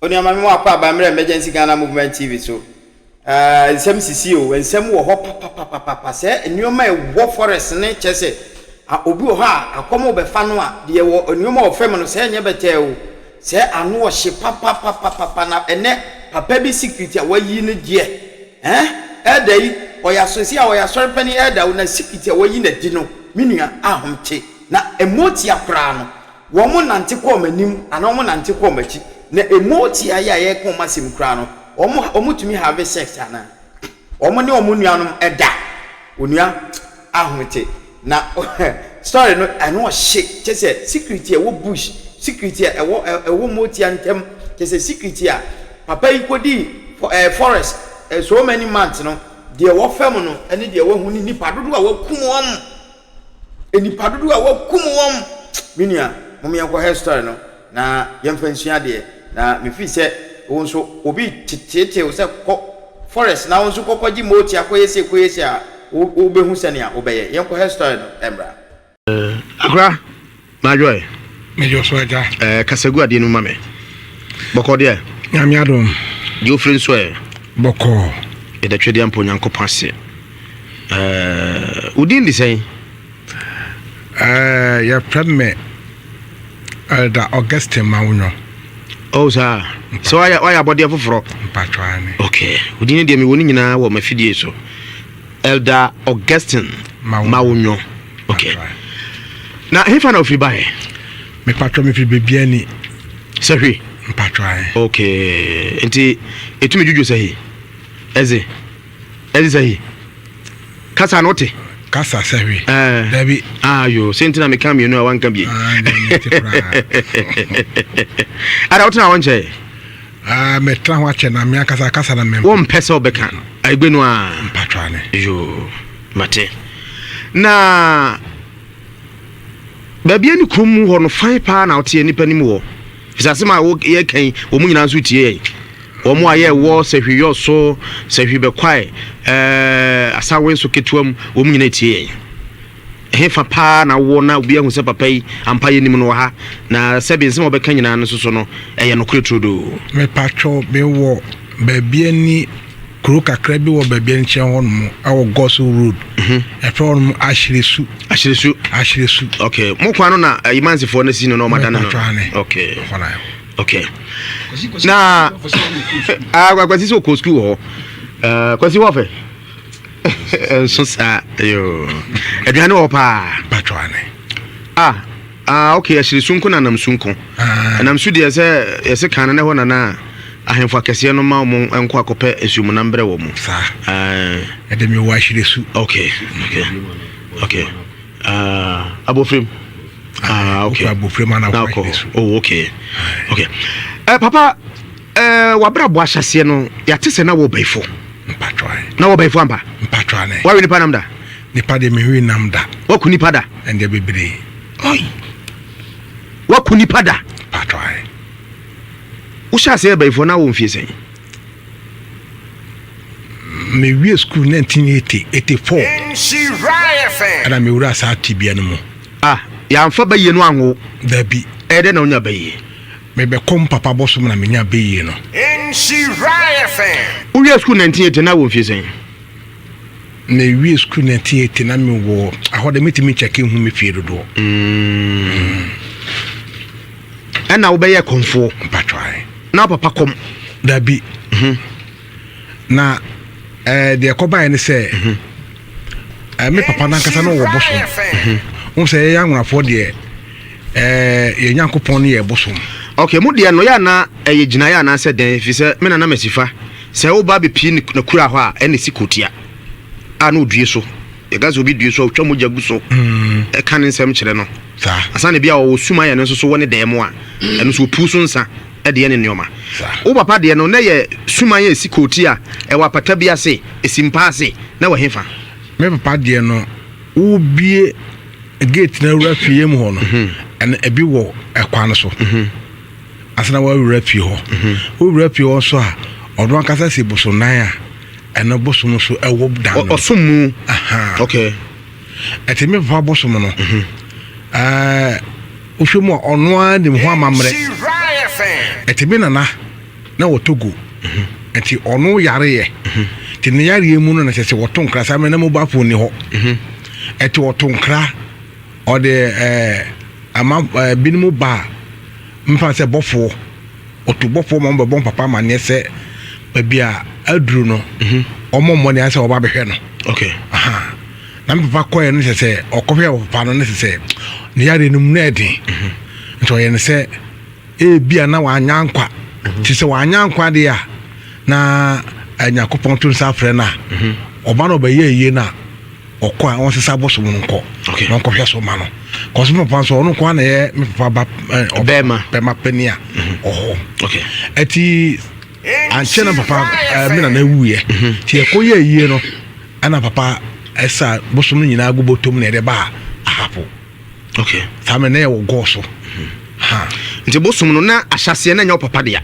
Oni ama me mo akwa ba emergency Ghana movement TV so nsem sisi o nsem wo ho papa se enioma wo forest ne chese obi wo ha akomo be fa no a de wo enioma wo fam no se enye bete o se anu wo hye papa na ene papa bi secret a wayi ne de eda yi oyasosi a oyasore pani eda wo na secret a wayi na di no minua ahomche na emoti akra no wo mo nante ko manim ana wo mo nante ko machi na emoti aya ye ko masim kra no omo tumi have sex ana omo ne omo nuanom eda onua ahomche na story no ano hye chese secret a wo bush secret a wo moti antem chese secret a papa yi kodi forest so many months no de wo fam no ene de wo hu ni nipa dodo a wakum wom enipa dodo a wakum wom minia mom yanko hair story no na yemfa nsua de na me fi se wo nso obi tete wo se ko forest na wo nso kokoji moti akoyese a wo behu sene a wo beye yanko hair story no embra akra na joy me jo so aja kasegu ade no mame boko de nyame adom jo friend so boko e da twede ampo nyankopon ase udin di sen ya premme da Augustine Mawunyo oh sir so why body afoforo mpatwane okay udin de me woni nyina wo mafidie so Elder Augustine Mawunyo okay na hefa na ofri bae me patro me fi bebiani sahwi mpatwane okay enti etumi juju sahi eze sahi kasa note kasa sahwi dabi ayo sentina me kam you know wan kan bi ara otna wonche me tra ho ache na me kasa na me won pese obeka aigbenu a mpatwane yo mate na babia ni krom ho no fine pa na ote nipa ni mu ho fisasema wo ye kan wo mu nyina so tie wo mu aye wo sehwiyo so sehwibe kwai asawen so ketuam wo mu nyina tie hefa pa na wo na obi ahu se papa yi ampa ye nim no ha na sebe nsema obeka nyina no so no eye no kretrodo me patcho be wo babia ni kuro kakra bi wo babia nche ho no awo gosu road e fe on ashresu okay mo kwano na imansi fo na sino no madana no okay okay na kwasi so ko school ho kwasi wo fe so sa yo aduane wo pa patwane okay ashresu nko na namsunko namsu de yese kan na ho na ahemfo akese no ma mo enko akope esumu na mbre wo mu sa edemi wo ashresu okay abofrem okay abofrem na wo oh okay papa wabra bo ahyase no yatese na wo baifo mpatwane na wo baifo ampa mpatwane wa nipa namda nipa de me wi namda wa kuni pada ende bebre oi wa kuni pada mpatwane ushase baifo na wo mfie sen me wi school 1984 ana me wura sa tibia no mu ya mfa baye no anwo dabi ede na onya baye me be kom papa bosom na menya baye no wi school 1980 na wo mfie sen me wi school 1980 na me wo ahoda metimi check hu me fie dodo ana wo baye konfo mpatwae na papa kom dabi na de akoba ene se me papa na nkasa no wo bosom mo se ya nwafo de ye nyankopon ne ye bosom okay mu de no ya na ye gina ya na se den fi se me na masifa se wo ba be pi na kura ho a ene sikotia ana due so ye gazo bi due so twa mo jagu so kan nsem kire no sa asane bia wo suma ya no so woni de mo a eno so pu so nsa de ne neoma wo papa de no na ye suma ya sikotia e wa pata bia se esimpa ase na wo hefa me papa de no ubie gate na wura fie mu ho no en ebi wo ekwan so asana wa wura fie ho wo wura fie ho so a odo akasa se boso nan a eno boso no so ewo dan no osomu okay etime papa boso no ohwemu ono a dem ho amamre etime nana na wotogo enti ono yare ye ti ne yare mu no na sese woton kra sa me na mobile phone ni ho enti woton kra o de ama binimu ba mfa se bofo otubofo mo be bon papa ma ne se bia aduru no omo mo ne ase oba behwe no okay aha na mpa koye no sese okofia papa no ne sese ne yare no mu na edin nto ye ne se bia na wa nyankwa ti se wa nyankwa de ya na anyakopon tun sa frɛ na oba no be ye na okwa won sesa boso mu nko no nkofia so ma no koso papa so no kwa na ye me papa bema penia okay eti anche na papa me na wuye ti ekoye yie no ana papa esa boso no nyina agubotom na de ba ahapo okay sama na ye wo goso ha nti boso no na ahyase na nya papa dia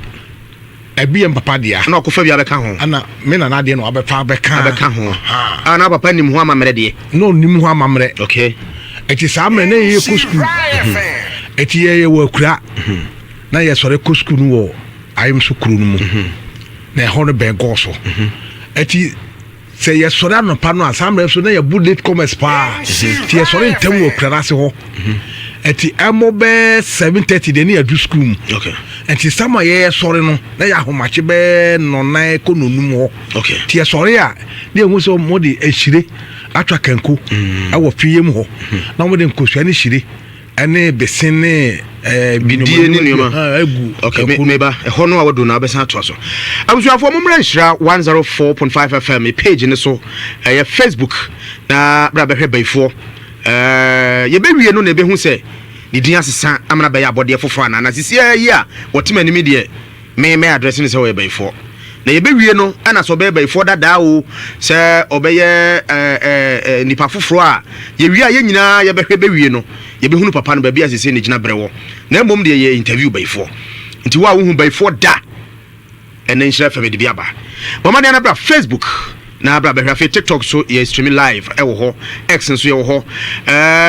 ebi em papa dia na okofa bia beka ho ana me na de no abefa beka ho ana papa nim ho amamre de no nim ho amamre okay eti sama na ye ko school eti ye wo akura na ye sore ko school no wo ayim so kuru no mu na ho no ben goso eti se ye sore anopa no asamre so na ye bullet commerce pa ti ye sore ntam wo kura se ho eti amobe 7:30 de ni adu school okay enti sama ye sore no na ya homache be no na ekononum ho okay ti ye sore a de hu so modi ehire atwa kanko awo fiyem ho na modi nkosua ni hire ene besene bidie ni nioma agu okay meba ho no awodo na abesan to so abusuafo momra nhira 104.5 FM page ni so ya Facebook na bra behwe baifo ye bewie no na ebe hu se ni din asesa amana be ya abode fofo ana na sisi yi a wotima ni me address ni se we baifo na ye bewie no ana so be baifo dada o se obeye nipa foforo a ye wi a ye nyina ye behwe bewie no ye behunu papa no ba bia sese ni gina brewo na mbom de ye interview baifo nti wa wo hu baifo da ene nhira fa be de bia ba mama de na bra Facebook na abra behra fe TikTok so ye streaming live e wo ho X nso ye wo ho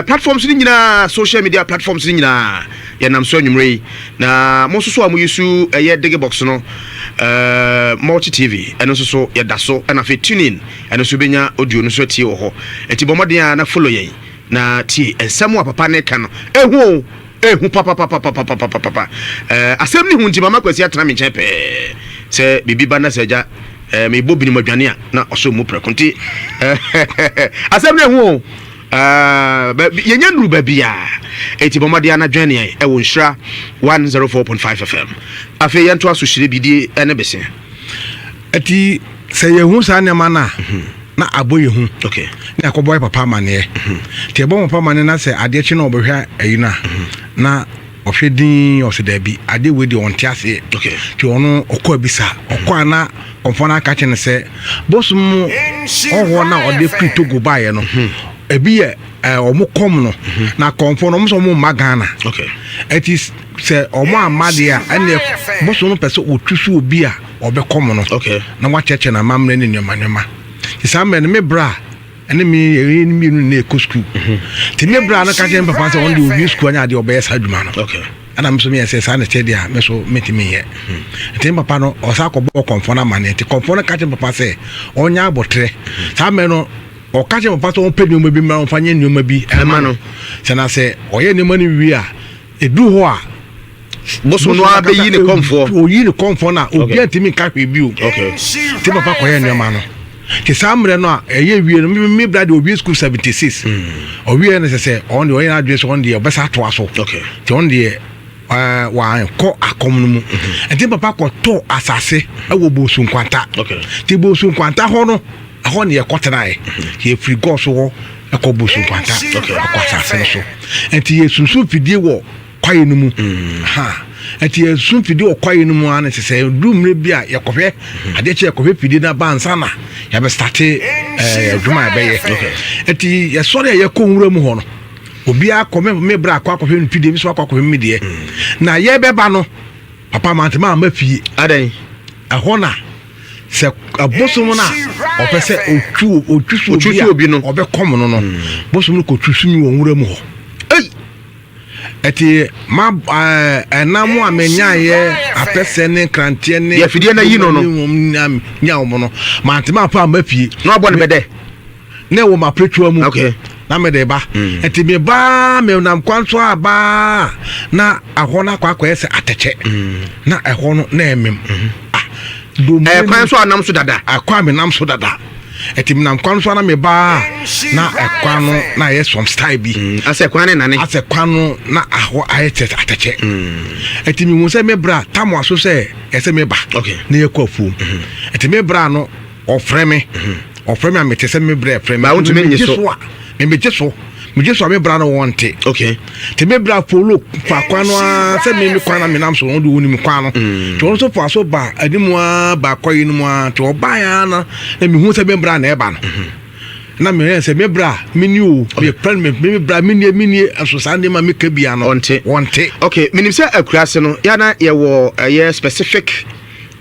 platforms ni nyina social media platforms ni nyina ye nam so anwumre na mo so amu yusu ye Digbox no multi TV eno so ye da so na fe tune in eno so benya audio no so tie wo ho enti bomoden na follow ye na tie ensam wa papa ne ka no ehu papa asem ni hunti mama kwasi atena me nche pe se bibi ba na seja me bobi ni madwane a na oso mu prekonti asem ne hu yenya nuru ba bia eti bomade ana dwane ai e wo nhira 104.5 FM afi yento aso hire bidie ene bese eti se ye hu sa ne mana na aboye hu okay na akoboy papa mane ti ebo papa mane na se ade chi na obehwa ayina na ofedin osedabi ade we de onte ase okay ti ono okọ bisa okọ ana konfona ka chene se bosum oho na ode frito go bae no ebi ye omukom no na konfona omuso mu magana okay eti se omo amade a ene bosum pese otwusu obi a obekom no okay na wacheche na mamre ni nyoma tisambe me bra ene mi nu na ekosku ti me bra na ka je papa se on de obi school anya de obeyesa adwuma no okay ana mso mi ese sa na chede a me so metimi ye ti papa no o sa ko bo konfona mane ti konfona ka je papa se onya abotre sa me no o ka je papa so on pedi o bi ma on fanye nyoma bi ema no se na se o ye ni mani wi a edu ho a boso no abeyi ni komfo o yi ni komfo na obi antimi ka hwe bi o okay ti papa ko ye nyoma no ti samre no a eye wie no mi brother obi school 76 o wie na se on de oyin address on de obesa to aso okay ti on de wa ko akom no mu enti papa ko to asase e wo bosu nkwanta okay ti bosu nkwanta ho no ho ne ye kotena e ye free go so ho e ko bosu nkwanta okay ko asase so enti ye sunsun fidie wo kwaye no mu ha enti ye sunsun fidie wo kwaye no mu an se dumre bia ye kohwe ade che ye kohwe fidie na bansa na ya be start dwuma be ye enti ye sori ye ko nwura mu ho no obi akome me bra akwa kohwe fidie mi so akwa kohwe mi de na ye be ba no papa mantema ma fie adan ahona se abosom na opese otwusu obi no obekom no no bosom ko twusu mi wo nwura mu ho eti ma enam a menya ye apese ne krante ne ye fidie na yi no nya wo no ma ntema pa ma fie no abo ne bede ne wo ma pretwa mu okay na me de ba eti me ba me nam kwanso aba na ahona kwa ese ateche na ehono na emem do kwanso anam so dada akwa me nam so dada eti me nam kwanso na me ba na ekwa no na ye some style bi ase kwa ne nane ase kwa no na aho ayete ateche eti me won se me bra tamo aso se ese me ba okay na ye kwa fu eti me bra no ofre me amete se me bra ofre me ba won to me nyiso me just me bra no wonte okay te me bra polo fa kwano a se me kwana me nam so won do woni me kwano to won so fa so ba adimu a ba koyi no a to ba ya na me hu se me bra na e ba no na me se me bra mini o me plan me bra mini aso sande ma me ka bia no wonte okay minim se akurase no ya na ye wo ye specific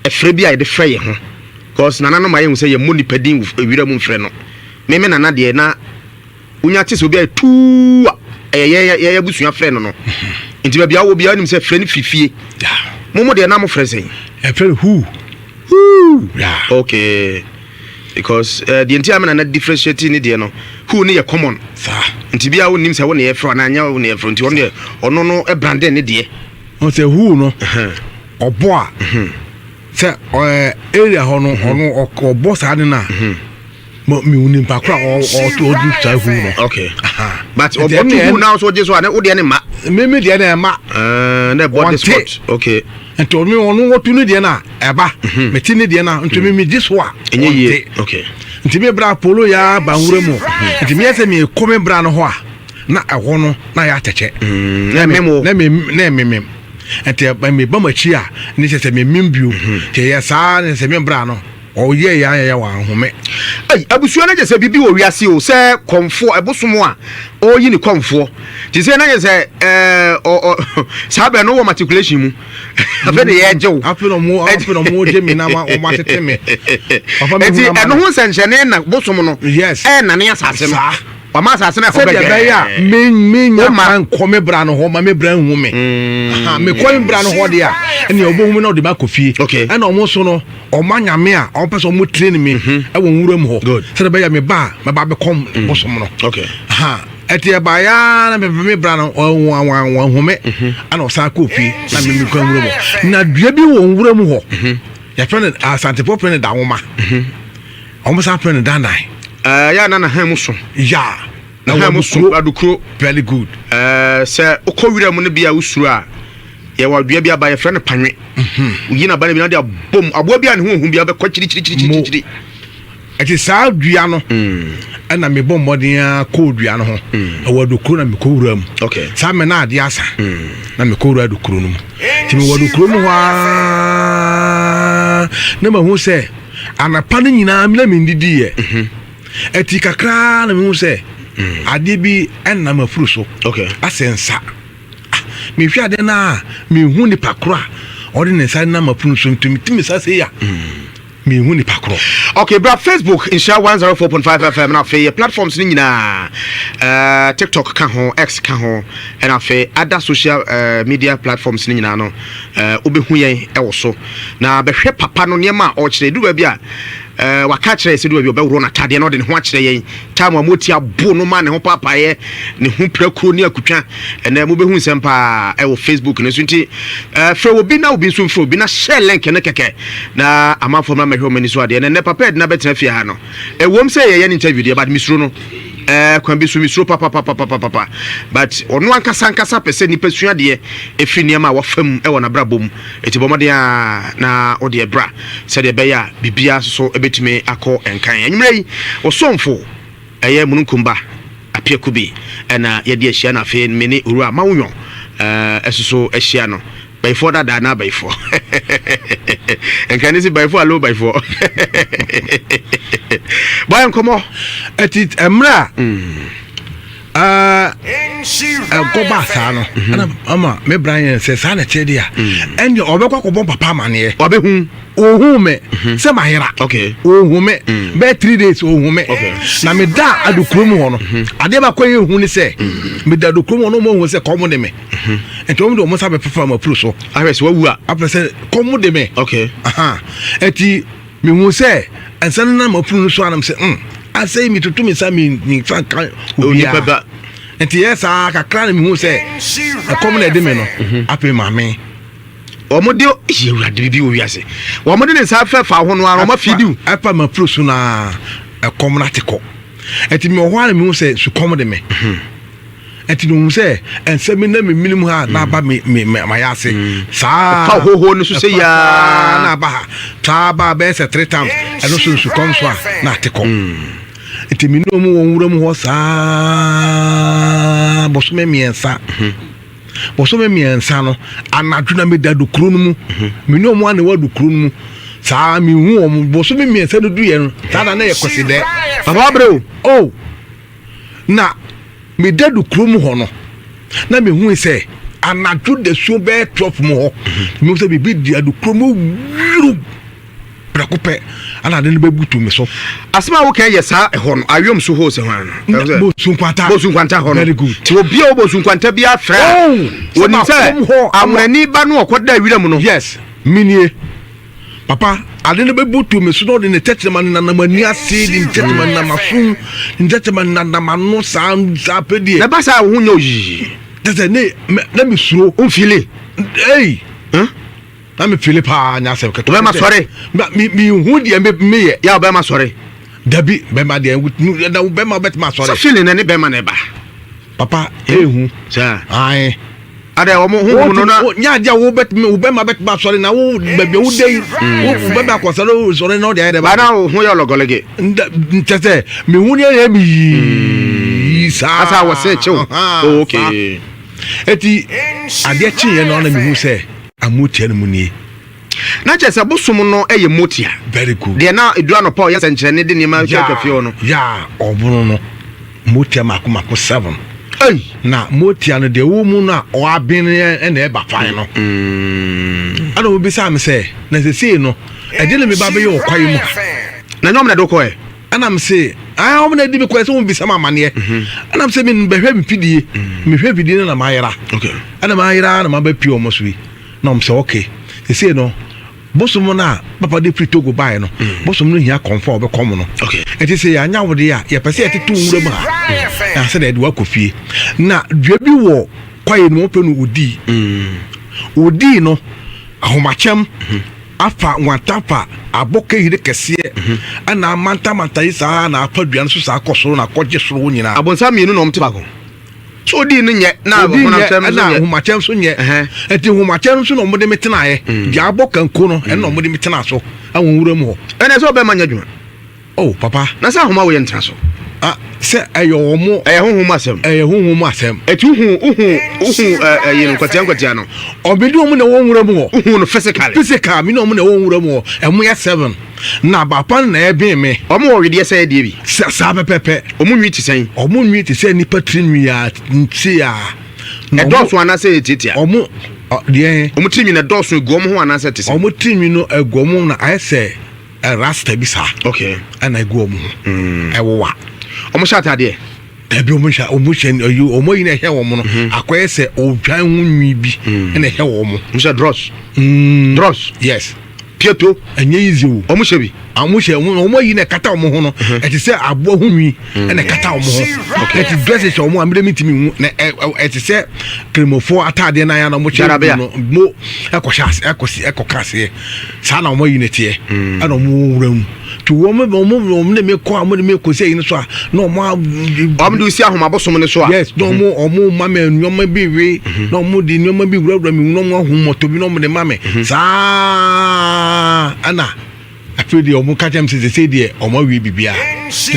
efre bia ye de frɛ ye ho cause nana no ma ye hu se ye moni padin ewira mu frɛ no me nana de na unya tese obi tu ye busua frɛ no nti ba bia wo bia nim se frɛ ni fifie momo de na mo frɛ sen e frɛ who yeah okay because the entire man na differentiate ni de no who ni ye common nti bia wo nim se wo ne ye frɛ na anya wo ne ye frɛ nti ono no e branded ne de o se who no obo a se area ho no ono obo sa ne na mi unim pa kra o to do sai hu no okay but obo to now so je so ane wo de ne ma me de na ma na body spot okay ento mi onu wo tu ne de na eba me ti ne de na ento mi je so a enye ye okay enti me bra polo ya ba nwure mu enti me yese me ko me bra no ho a na eho no na ya teche na memo na me enti me ba machi a ni se me mimbio te ya sa ne se me bra no o ye ya wa home ai abusuo na je se bibi wo wiase o se komfo ebosomo a o yi ni komfo ti se na je se sabe no wo matriculation mu afa de ye jew afeno mo je mi na ma o ma tete me papa me hu na eno hu senchene na bosomo no yes na ne asase no wa ma asase na ko be ya me nya man ko me bra no ho ma me bra hu me me ko me bra no ho de a ene obohum na o de ba kofie ene o mo so no o ma nyame a o pese o mo train me e wo nwuram ho se de be ya me ba be kom bosom no okay eti e ba ya na me bra no o hu me ana o sa kofie na me ko nwuram na dua bi wo nwuram ho ya friend asante pop friend da woma o mo sa friend da nai ya na hamuso ya na hamuso adukro very good se okowira mu ne bia usuru a ye wa dua bia ba ye frɛ no panwe uyi na ba ne bi na de bom aboa bia ne hu bia be kwa chiri ati saa dua no na me bom modern ko dua no ho wa adukro na me ko wura mu okay saa me na ade asa na me ko wura adukro no mu ti me wa adukro no ho na ma hu se anapa no nyina me na me ndidi ye eti kakra na me hu se ade bi enna mafuru so okay asensa me hwa de na me hu ni pakro odi ne sa na mafuru so ntumi sa se ya me hu ni pakro okay bra Facebook insha 104.5 FM na fe platforms ni nyina TikTok ka ho X ka ho and afi other social media platforms ni nyina no obehu yen e wo so na behwe papa no niema o kire du ba bia waka kire se du ba bia obewro na tade no de ne ho akire yen time amoti abo no ma ne ho papa ye ne ho prakuro ni akutwa ene mo behu sempa e wo Facebook ne so nti fe obi na obi so mfro obi na share link ne keke na amafo na mehwe mani so ade ne papa na betena fie ha no e wom se ye interview de but misro no kwambi so misro papa but ono ankasa pese ni pesua de e fi niam a wafam e wona brabom eti bomode a na ode bra se de be ya bibia so ebetime akọ enkan anwumre yi osomfo eye mununkumba apiekubi na ye de ahia na fe mene uru a mawunyo esoso ahia no by for that na by for and can you see by for low by for boy nkomo etit emra go ba sa no ana ama me Brian say sa na che dia enye obekwa ko bon papa mane obehu ohume se mahera okay ohume be 3 days ohume na me da adukrom ho no ade ba kwan hu ni se me da adukrom ho no mo hu se komo de me enti mo sa be pefa ma pro so ahwese wawu a apese komo de me okay enti me hu se ensan na ma pro no so anam se asay mi tutu mi sa mi fan kan oni baba enti yesa kakra na me hu se komo na de me no ape mame omode yewurade bibi wo wiase omode ne sa fa ho no ara o ma fidi apa ma pro so na komo na teko enti me ho ana me hu se su komo de me enti no se ensemi na me minimum ha na ba me yase sa fa ho no so se ya na ba ta ba be se 3 times eno so su kom so na teko enti me no mu wonwura mu ho sa bosume miensa bosume miensa no anaduna me da do kro no mu me no mu ana wa do kro no mu sa me hu o bosume miensa no du ye no ta na ye kweside papa breo na me dadu krom ho no na me hu se anadwo de so be trop mo ho me se bibi di adu krom wiru prakope ana de no bebutu me so asema wo kan yesa ho no awom so ho se ho no bo sunkwanta ho no very good ti obi o bo sunkwanta bia fra woni se amani ba no okoda wiram no yes minie papa ade no bebutu me so no de ne tetema na mani ase di tetema na mafu tetema na mano sa pedie na ba sa wo nya oyi tete ne na me suro o file na me file pa nya se ke be ma sore mi hu de me ye ya be ma sore dabi be ma de na be ma bet ma sore so file ne be ma ne ba papa ehu sa ai ade wo hu no na nya dia wo bet ma bet ma sore na wo be wo dey wo be ma ko sore no de ba na wo hu ya logolege ntete mi hu ne ya mi sa asa wo se che okay eti ade chi ye no na mi hu se amotia no munie na chese bosom no eye motia very good de na edura no paul yesa nkyere ne de nima twafie no ya obunu no motia makomako 7 ei na motia no de wo mu na o abin na e ba fan no ana obi sa me se na se sei no e de le me ba be yo kwaye mu na nyom na do ko e ana me se ai o na di be kwaye so mo bi sama amane ana me se me behwe me pidie me hwe pidie na mayira okay ana mayira na ma ba pio mo so wi na me se okay se sei no bosom na papa de Togo buy no bosom no hia comfort be kom no okay enti se ya nya wode ya ye pese etetu nwura mu ha na se de wa kofie na dua bi wo kwaye no pe no odi no ahomachem afa nwatafa aboka hire kese ana manta isa na afa dua no so sa akosoro na koje soro nyina abonsa mienu no mte bako so odi no nye na ahomachem so nye enti ahomachem so no mo de metena ye dia aboka nko no e no mo de metena so awon nwura mu ho ene so be manya dwuma oh papa na sa ahoma wo ye ntra so se ayo mo honhom asem etu hu ye no kwatia no obedi omu na won wura mu ho no physical mi no omu na won wura mu ho emu ya 7 na bapa na e be me omu wo wede se die bi sa pepe omu nwi ti sen omu nwi ti se nipa trinwi ya nti ya e doso ana se titia omu de omu trinwi na doso egu omu ho ana se tise omu trinwi no egu omu na ayese rasta bi sa okay ana egu omu e wowa omo shata de dabi omo shen omo yi na he wo mo no akoyese odwan hunwi bi na he wo mo msha dross yes pieto enye easy o omo shebi amushe omo yi na kata omo ho no eti se abo hunwi na kata omo ho eti dress omo amre mitimi hu na eti se kremofo atade na ya na mo chere no mo ekoshas ekokase sa na omo yi na tie ana omo wuram to omo na me ko amo me ko sei no so na omo do si ahoma bosom ne so yes no omo mama nyoma bi we na omo di nyoma bi wura mi no mo moto bi no mo de mama sa ana afedi omo kacha mse se de omo wi bibia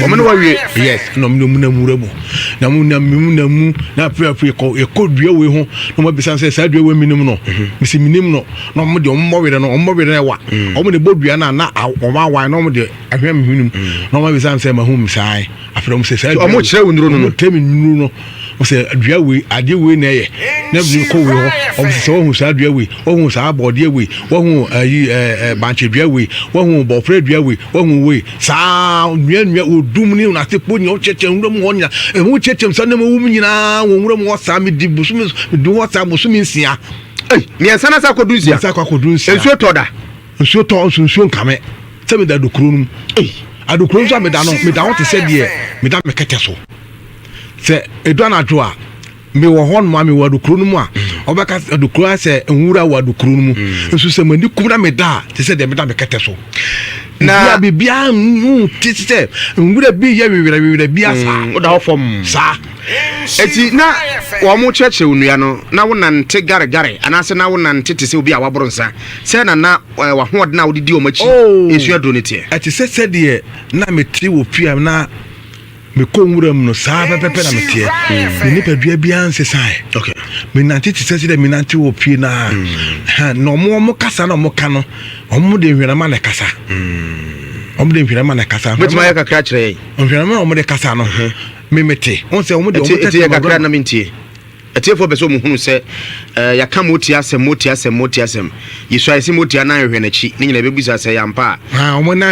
omo no wi yes no mo na mura mu na mo na mu na afi ko dua we ho no mo bisa se sa dua we minim no misi minim no no mo de omo we no omo we na wa omo de bodua na omo awan no mo de ahwe minim no mo bisa se ma hu msai afro mo se sa omo kire wo nduro no temi nduro no say adua we ade we na ye na bi ko we ho o say wo hu sa adua we wo hu sa abode we wo hu banche dua we wo hu bofre dua we wo hu we sa nua odum ni na tepo nya o cheche nwura mu honya e hu cheche sa na mu nyina wo nwura mu sa me di busumi do what am busumi nsia ni ansana sa kodunsia ensuo toda nsuo to nsuo nkame se me da dokrunum adokron so me da no me da ho te se de me da me kete so se edu anajo a me wo hon ma me wo adokronum a obeka adokron se nwura wo adokronum nso se mani kumna me da te se de me da me kete so na bibia ti se nwura bi ye wewere bi asa o da ho fom sa eti na wo mo cheche onua no na wo nante gare anase na wo nante te se obi a waboro nsa se na wa hood na wo didi o machi esu adonete eti se de na metri wo pia na me konwuram no sa pepe na metie me nipa dua bia nse sai okay me nante te se de me nante wo pia na no mo kasa na mo ka no omo de hwerama na kasa omo de hwerama na kasa metima ya kakra kire hwerama omo de kasa no memete on se omo de omo te kakra na mentie etiefo beso mu hunu se ya ka moti asem yesu ayesi moti ana hwe na chi ni nyina bebusa se ya mpa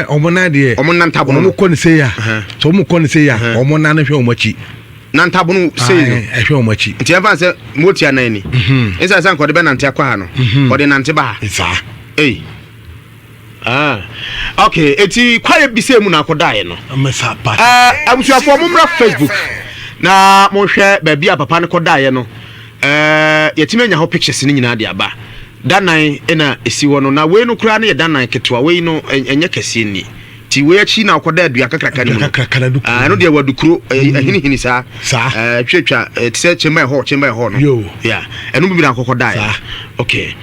omo na de omo na ntabo omo ko ne se ya so omo ko ne se ya omo na hwe omo chi na ntabo no se no hwe omo chi nti ya fa se moti ana ni esa san ko de be na ntia kwa ha no ko de na nte ba sa okay eti kwaye bise mu na akodae no mesa pa abusuafo momra Facebook na mo hwe ba bia papa ne kodae no yetime nya ho pictures ni nyina de aba danan ena esi wo no na we no kura na ye danan ketwa we no enye kase ni ti we achi na akodae dua kakraka ni no de wadukuro hini sa twetwa tse chemba ho no yeah eno bi na akodae okay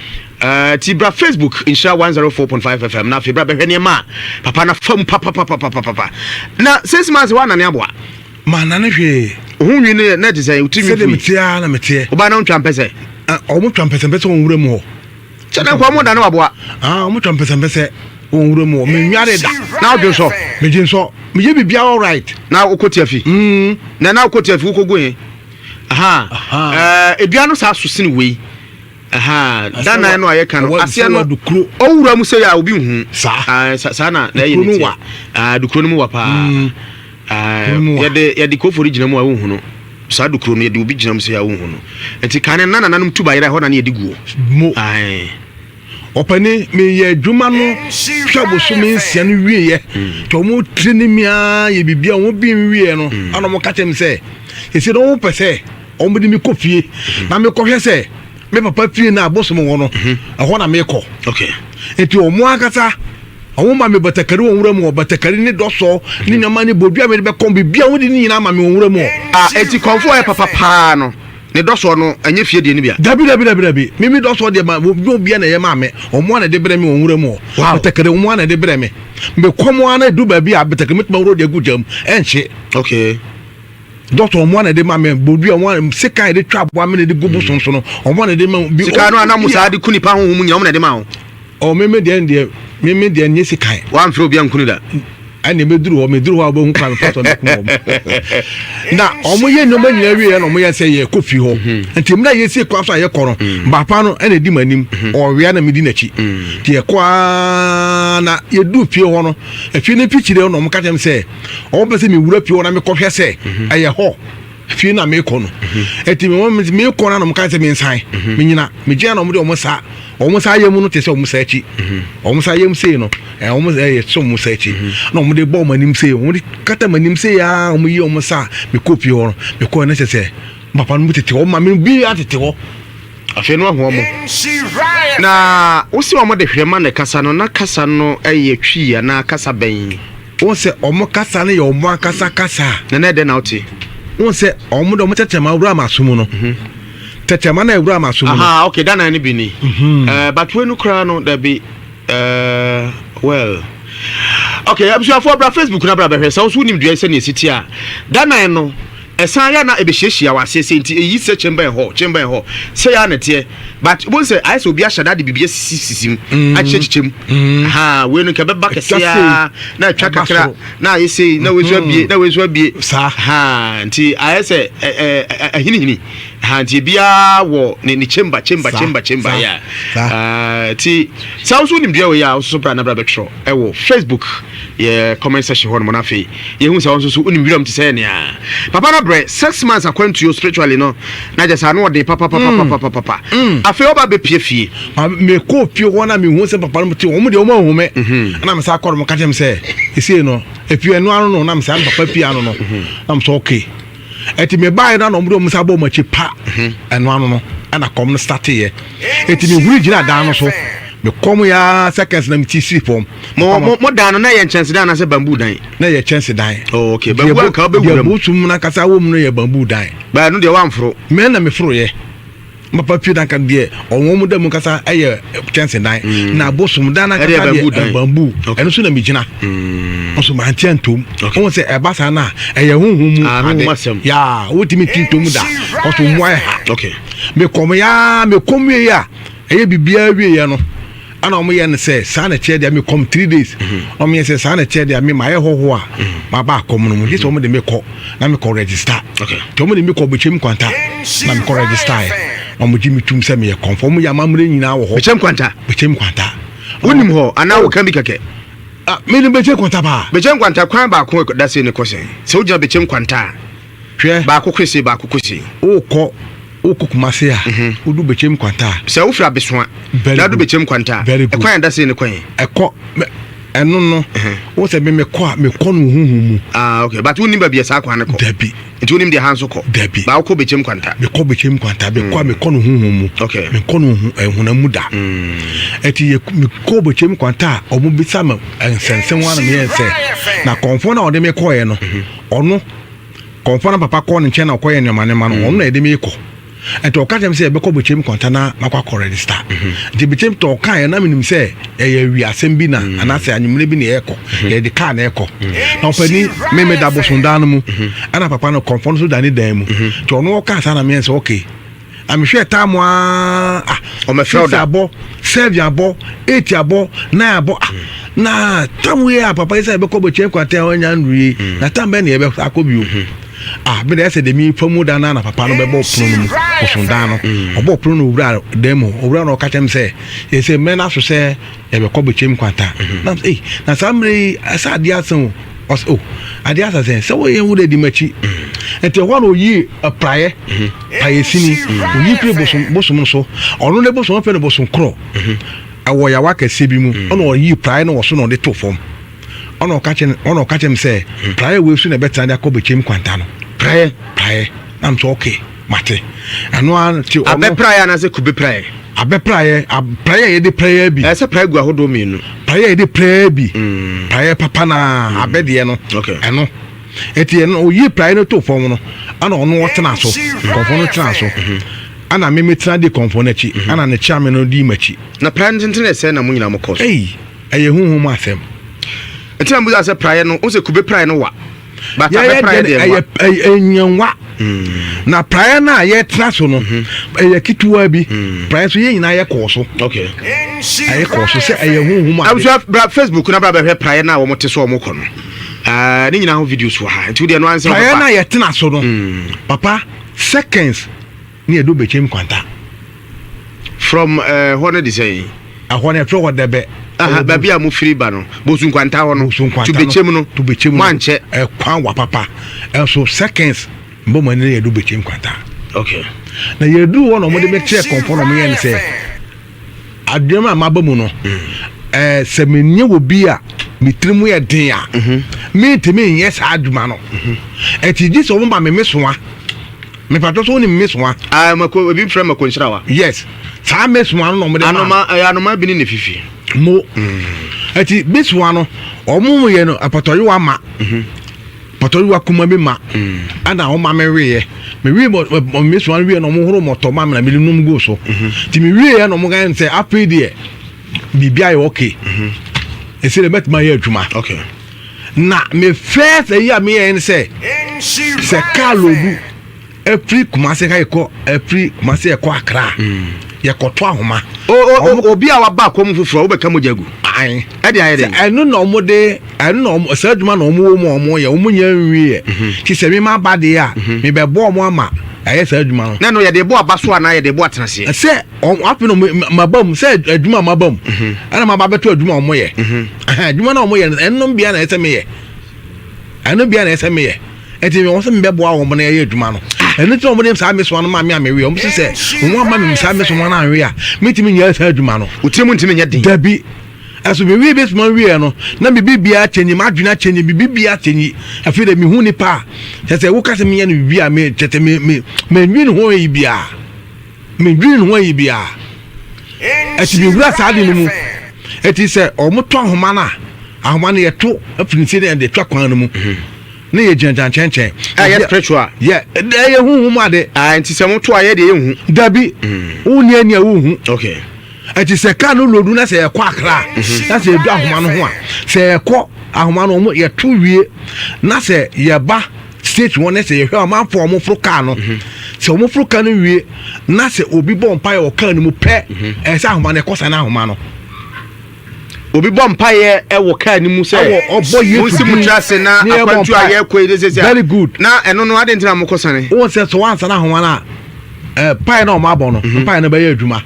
Tibra Facebook insha 104.5 FM na fibra behwe ne ma papa na fam papa na 6 months wa na ne aboa ma na ne hwe ohun wi ne na design utimi fi metia na metie oba na ntwa mpese omo twa mpese mpese won wura mu ho chana kwa mo da ne aboa omo twa mpese mpese won wura mu me nware da na odwo so me jin so me je bibia all right na okoti afi na okoti afi ukogo he edua no sa so sine wei dana no ayeka no ase no owura mu se ya obi hu sa na na yini dukuro no mu wa pa yede ko fori gina mu a hu no sa dukuro no yede obi gina mu se ya hu no enti kan na nanum tuba yira ho na yede guo opani me ye dwuma no hwabo so me nsia no wieye to mo trinimia ye bibia wo bi nwie no ano mo katem se esi no wo pese o mo di mi kofie na me kohwe se me papa fie na abosom wo no ho na me ko okay eti o mo akata o ma me batakari won wura mu batakari ni doso ni nyama ni bodua me be kom bibia wo di ni na ma me won wura mu eti konfo e papa pa no ne doso no anya fie de ni bia dabi mimi doso de ma wo bia na ye ma me o mo na de bre me won wura mu batakari o mo na de bre me be komo ana du ba bia batakari metma wuro de gujam enche okay doctor mo na de ma me bodua mo sika de twa boa me de gubu sonso no o mo na de ma bi sika no ana musa de kuni pa ho mu nya o na de ma ho o meme de nye sika wa mfre obi ankuni da ani meduru o ba hu kwa pato na kuno na o mo ye nyoma nyina wie no mo ye se ye kofi ho enti mna ye se kwa so ye koro bapa no ene di manim o wia na medi nachi ti ye kwa na ye du fie ho no afie ne pichire no mo ka tem se o be se me wura fie ho na me kohwe se aye ho fie na me ko no enti me ko na no mo ka se me nsan me nyina me gya no mo de o mo sa ye mu no te se o mo sa achi o mo sa ye mu se no o mo ye so mo sa achi no mo de bo manim se o de kata manim se ya o mo ye o mo sa me kopi ho me ko na se papa no tete o ma me bi atete ho afi no ho mo na wo se o mo de hwema na kasa no eye twi ya na kasa ben wo se o mo kasa na ye o mo kasa na de na oti wo se o mo de mo tete ma wura masumu no tetema na ewura masumu okay dana ni bi ni but we no kra no there be well okay I'm sure for Facebook na bra behwe so nim dua ise na esiti a dana no esan ya na ebehyiahia wasese nti eyi se chamber hall say ya na tie but won say I so obi ahada de bibia sisim akyekyekyem ha we no kebeba kese ya na atwa kakra na yesi na wezu abie sa ha nti I say hini ha nti bia wo ne chamber ya ti sausu nim dia we ya so pra na bra betro ewo Facebook ye comment section ho no na fe ye hu sausu so unim wiram ti say ne ya papa na bre 6 months according to you spiritually no na just anu de papa afi oba be pie fie me ko pie ho na me hu se papa no ti o mu de o ma hu me na me sa akọ mo ka dem se esi no epie no anu no na me sa papa pie anu no na me so okay eti me buy na no mu de mo sa bo ma chi pa enu anu no ana kom no start ye eti me huri gina dan no so me kom ya seconds na me ti si form mo dan na ye chance dan na se bamboo dan na ye chance dan oh okay bamboo ka be wura mu tum na kasa wo mu no ye bamboo dan ba no de wan fro me na me fro ye ma papi dan kan de onwo mu da mu kasa aye chance dan na bosum dan na kasa de bamboo eno so na me gina so ma antiantom won se e basa na eye hunhum mu ya wotimi tintom da o so mu aye okay me kom ya eye bibia wie ya no ana omo ye ne se sa na che dia me kom 3 days omo ye se sa na che dia me ma ye hoho a ma ba kom no mu dis omo de me ko na me ko register okay to omo de me ko bechem kwanta na me ko register omo ji mi tum se me ye confirm ya mamre nyina wo ho bechem kwanta wonim ho ana wo kan bi keke me ne bechem kwanta kwan ba ko da se ne ko se se uja bechem kwanta hwe ba ko kwese o ko kumase a odu bechem kwanta se wo fra besoa na du bechem kwanta e kwan da se ne kwan e ko eno no wo se me ko no huhumu okay but woni ba bia sa kwan ne ko dabi nti woni de hanso ko dabi ba ko bechem kwanta me ko no huhumu okay me ko no hunamu da eti me ko bechem kwanta o mu bisa ma ensense wana me ense na konfo na o de me ko ye no ono konfo na papa ko ne nche na ko ye nyama ne ma no ono na de me ko ento ka dem se be ko bechem kwanta na makwa ko register de bechem to kan ya na minim se e wi asem bi na anase anyumre bi na e ko ye de kan na e ko na opani me da bosunda no mu ana papa no confront so dani dan mu to no ka sa na me se okay am hwe tamu o me feel da abo 7 abo 8 abo 9 abo na tamu ye papa se be ko bechem kwanta onya nruyi na tambe na ye be akobi o be there say de mi famu da na papa no be bo pro no osunda no obo pro no wura demo wura no ka chem say e say men aso say e be ko be chem kwanta na na samre asa dia son ade asa say wo ye wude di machi ente ho no yi praye paye sini oni pre bosom so ono le bosom fe no bosom kro awo ya wa kase bi mu ono yi praye no wo so no de to fom ono ka chem say praye we su na beta na ko be chem kwanta no praye am so okay mate ano an ti o be praye na se kube praye praye ye de praye bi ese praye gu ahodo mi no praye ye de praye bi praye papa na abede no eno eti eno o yi praye no to fom no ana ono wotena so konfo no tena so ana me metra de konfo na chi ana ne cha me no di machi na praye ntene se na munyina mo koso eye huhu ma asem eti ambu za se praye no o se kube praye no wa but ya praye de enyanwa na praye na ye traso no eye kituwa bi praye so ye nyina ye koso okay aye koso se eye huhu ma abu bra Facebook na bra be praye na wo mote so mo kono ni nyina ho videos wa ha nti de no answer praye na ye tena so no papa seconds ni edo bechem kwanta from honor the say ahone tro wo debe baby am free ba no bosun kwanta ho no to bechem no manche kwan wa papa so seconds mbo man ne edo bechem kwanta okay na yedu wo no mo de be check confirm mo yen se adema mabamu no se menye wo bi a mitrimu ye den a me temi yes aduma no eti dis o mba me mesoa me pato so ni mesoa mako bi frame mako nshirawa yes sa mesoa no mo de anoma bi ni ne fifi mo eti mesoa no omumu ye no apatori wa ma patori wa kuma bi ma ana o ma me we me wi mo mesoa we no mo horo moto ma na me num go so ti me we ye no mo gan say apede bibia ye okay esele met ma ye adwuma okay na me first ya me yen say se car lodu every Kumasi ka eko every Kumasi eko Accra ye koto ahoma obi a waba akom fufuro wo beka mojagu ai e de ayede enu na omo de enu na omo se adwuma na omo ye omo nya nwie ti se me ma bade a me be bo omo ama aye se adwuma no na no ye de bo abaso ana ye de bo atenase se afi no mabam se adwuma mabam ana ma ba beto adwuma omo ye adwuma na omo ye enu bia na ese me ye enu bia na ese me ye eti me won se me be bo a omo na ye adwuma no enu ti omo dem sa me so no ma me amewe omo se won ama me sa me so na anwe a metimi nya esa adwuma no utire mu ntimi nya din dabi aso me wi bes man wi no na me bibia chenyi madwuna chenyi bibia chenyi afi de me hu ni pa se wo ka se me nya no bibia me tete me nwin ho yi bia me nwin ho yi bia eti bi wura sa de no mu eti se omo to ahoma na ahoma na ye to afinisi de twa kwan no mu na ye janjan chenchen yes spiritual yeah ye hu mu ade nti se mo to aye de ye hu dabi uni ania wo hu okay eti se ka no lodu na se ekọ Accra na se edu ahoma no ho a se ekọ ahoma no mo ye to wie na se ye ba state one se ye hwe amanfo mo fro ka no se mo fro ka no wie na se obi bo mpa ye o ka no mu pe e se ahoma no ekosa na ahoma no obi bom paye e wo ka ni mu se obo ye mu si mu trase na akwantu aye ko ide se very good na eno no ade ntina mo kosane won se so wansa na ahoma na pai na o ma bo no pai na ba ye adwuma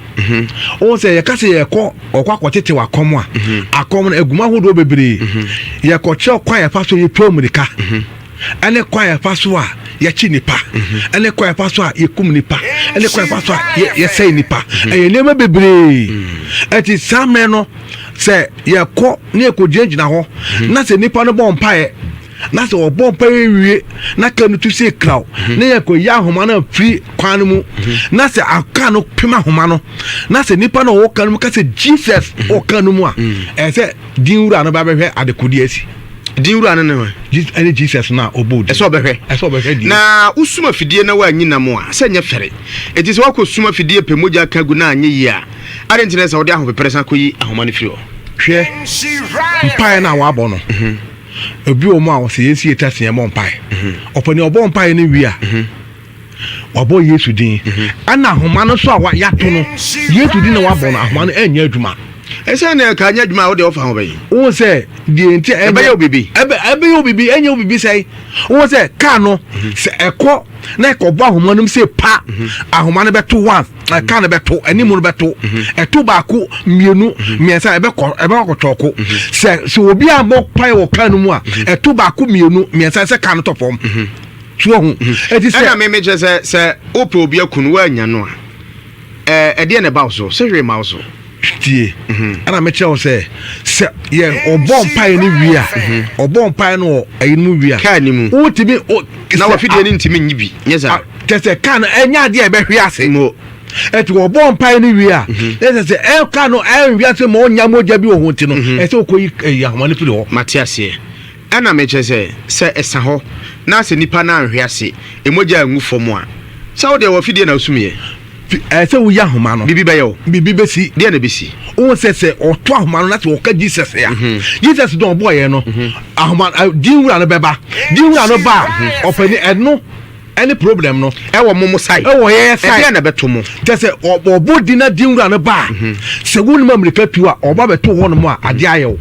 won se ye ka se ye ko okwa kwotete wakom a akom na aguma hodo bebre ye ko che kwa ye fa so ye tomrika ane kwa ye fa so a ye chi nipa ane kwa ye fa so a ye kum nipa ane kwa ye fa so a ye sei nipa ye nema bebre ati samre no se ye ko ne ko jenjina ho na se nipa no bo mpae na se obo mpae wie na kanu tu se kraw na ye ko ya homa na free kwan mu na se aka no pema homa no na se nipa no wo kanu ka se Jesus o kanu mu a se dinwura no ba behwe adekodi asi dinwura no ne Jesus na obodi so behwe na usuma fidie na wa nyina mu a se nya fere eti se wako suma fidie pemoja kagu na anye yi a ade ntine se wo de ahopepere ko yi ahoma no firi o hwe mpae na wa abo no obi o mu a se yesi etase mo mpae opani obo mpae ne wi a obo Yesu din ana ahoma no so a ya to no Yesu din na wa abo no ahoma no anya adwuma ese na ka anya adwuma wo de ofa ho bayi wo se die nti ebe ye obibi enya obibi sei wo se ka no se ekọ na ekọbo ahoma no se pa ahoma no beto one ka no beto animu no beto eto ba ko mienu miensa ebe ko toko se obi amọ pai wo ka no mu a eto ba ko mienu miensa se ka no topom tuo hu eti se na me je se ope obi akunu wa anya no a ede ne ba so se hwe ma so tie ana me che o se ye obo mpai ni wi a obo mpai no ayi mu wi a ka ni mu o tibi na wa fidie ni ntimi nyibi nyesa tese ka na enya ade e be hwe ase mo etu obo mpai ni wi a tese e ka no e wi ase mo nya moja bi o ho ti no e se okoyi ya ho mani firi ho matiase ana me che se esa ho na se nipa na anhwe ase emoja angu fomu a sa wo de wa fidie na usumie se wo ya homa no bibi bayo bibi besi de na besi o se oto ahoma no na se o ka Jesus ya Jesus don boy no ahoma dinwura no beba dinwura no ba opani eno any problem no e wo momo sai e wo ye sai e na beto mo te se obodi na dinwura no ba se wonu mamrika tu a oba beto ho no mo a ade ayewo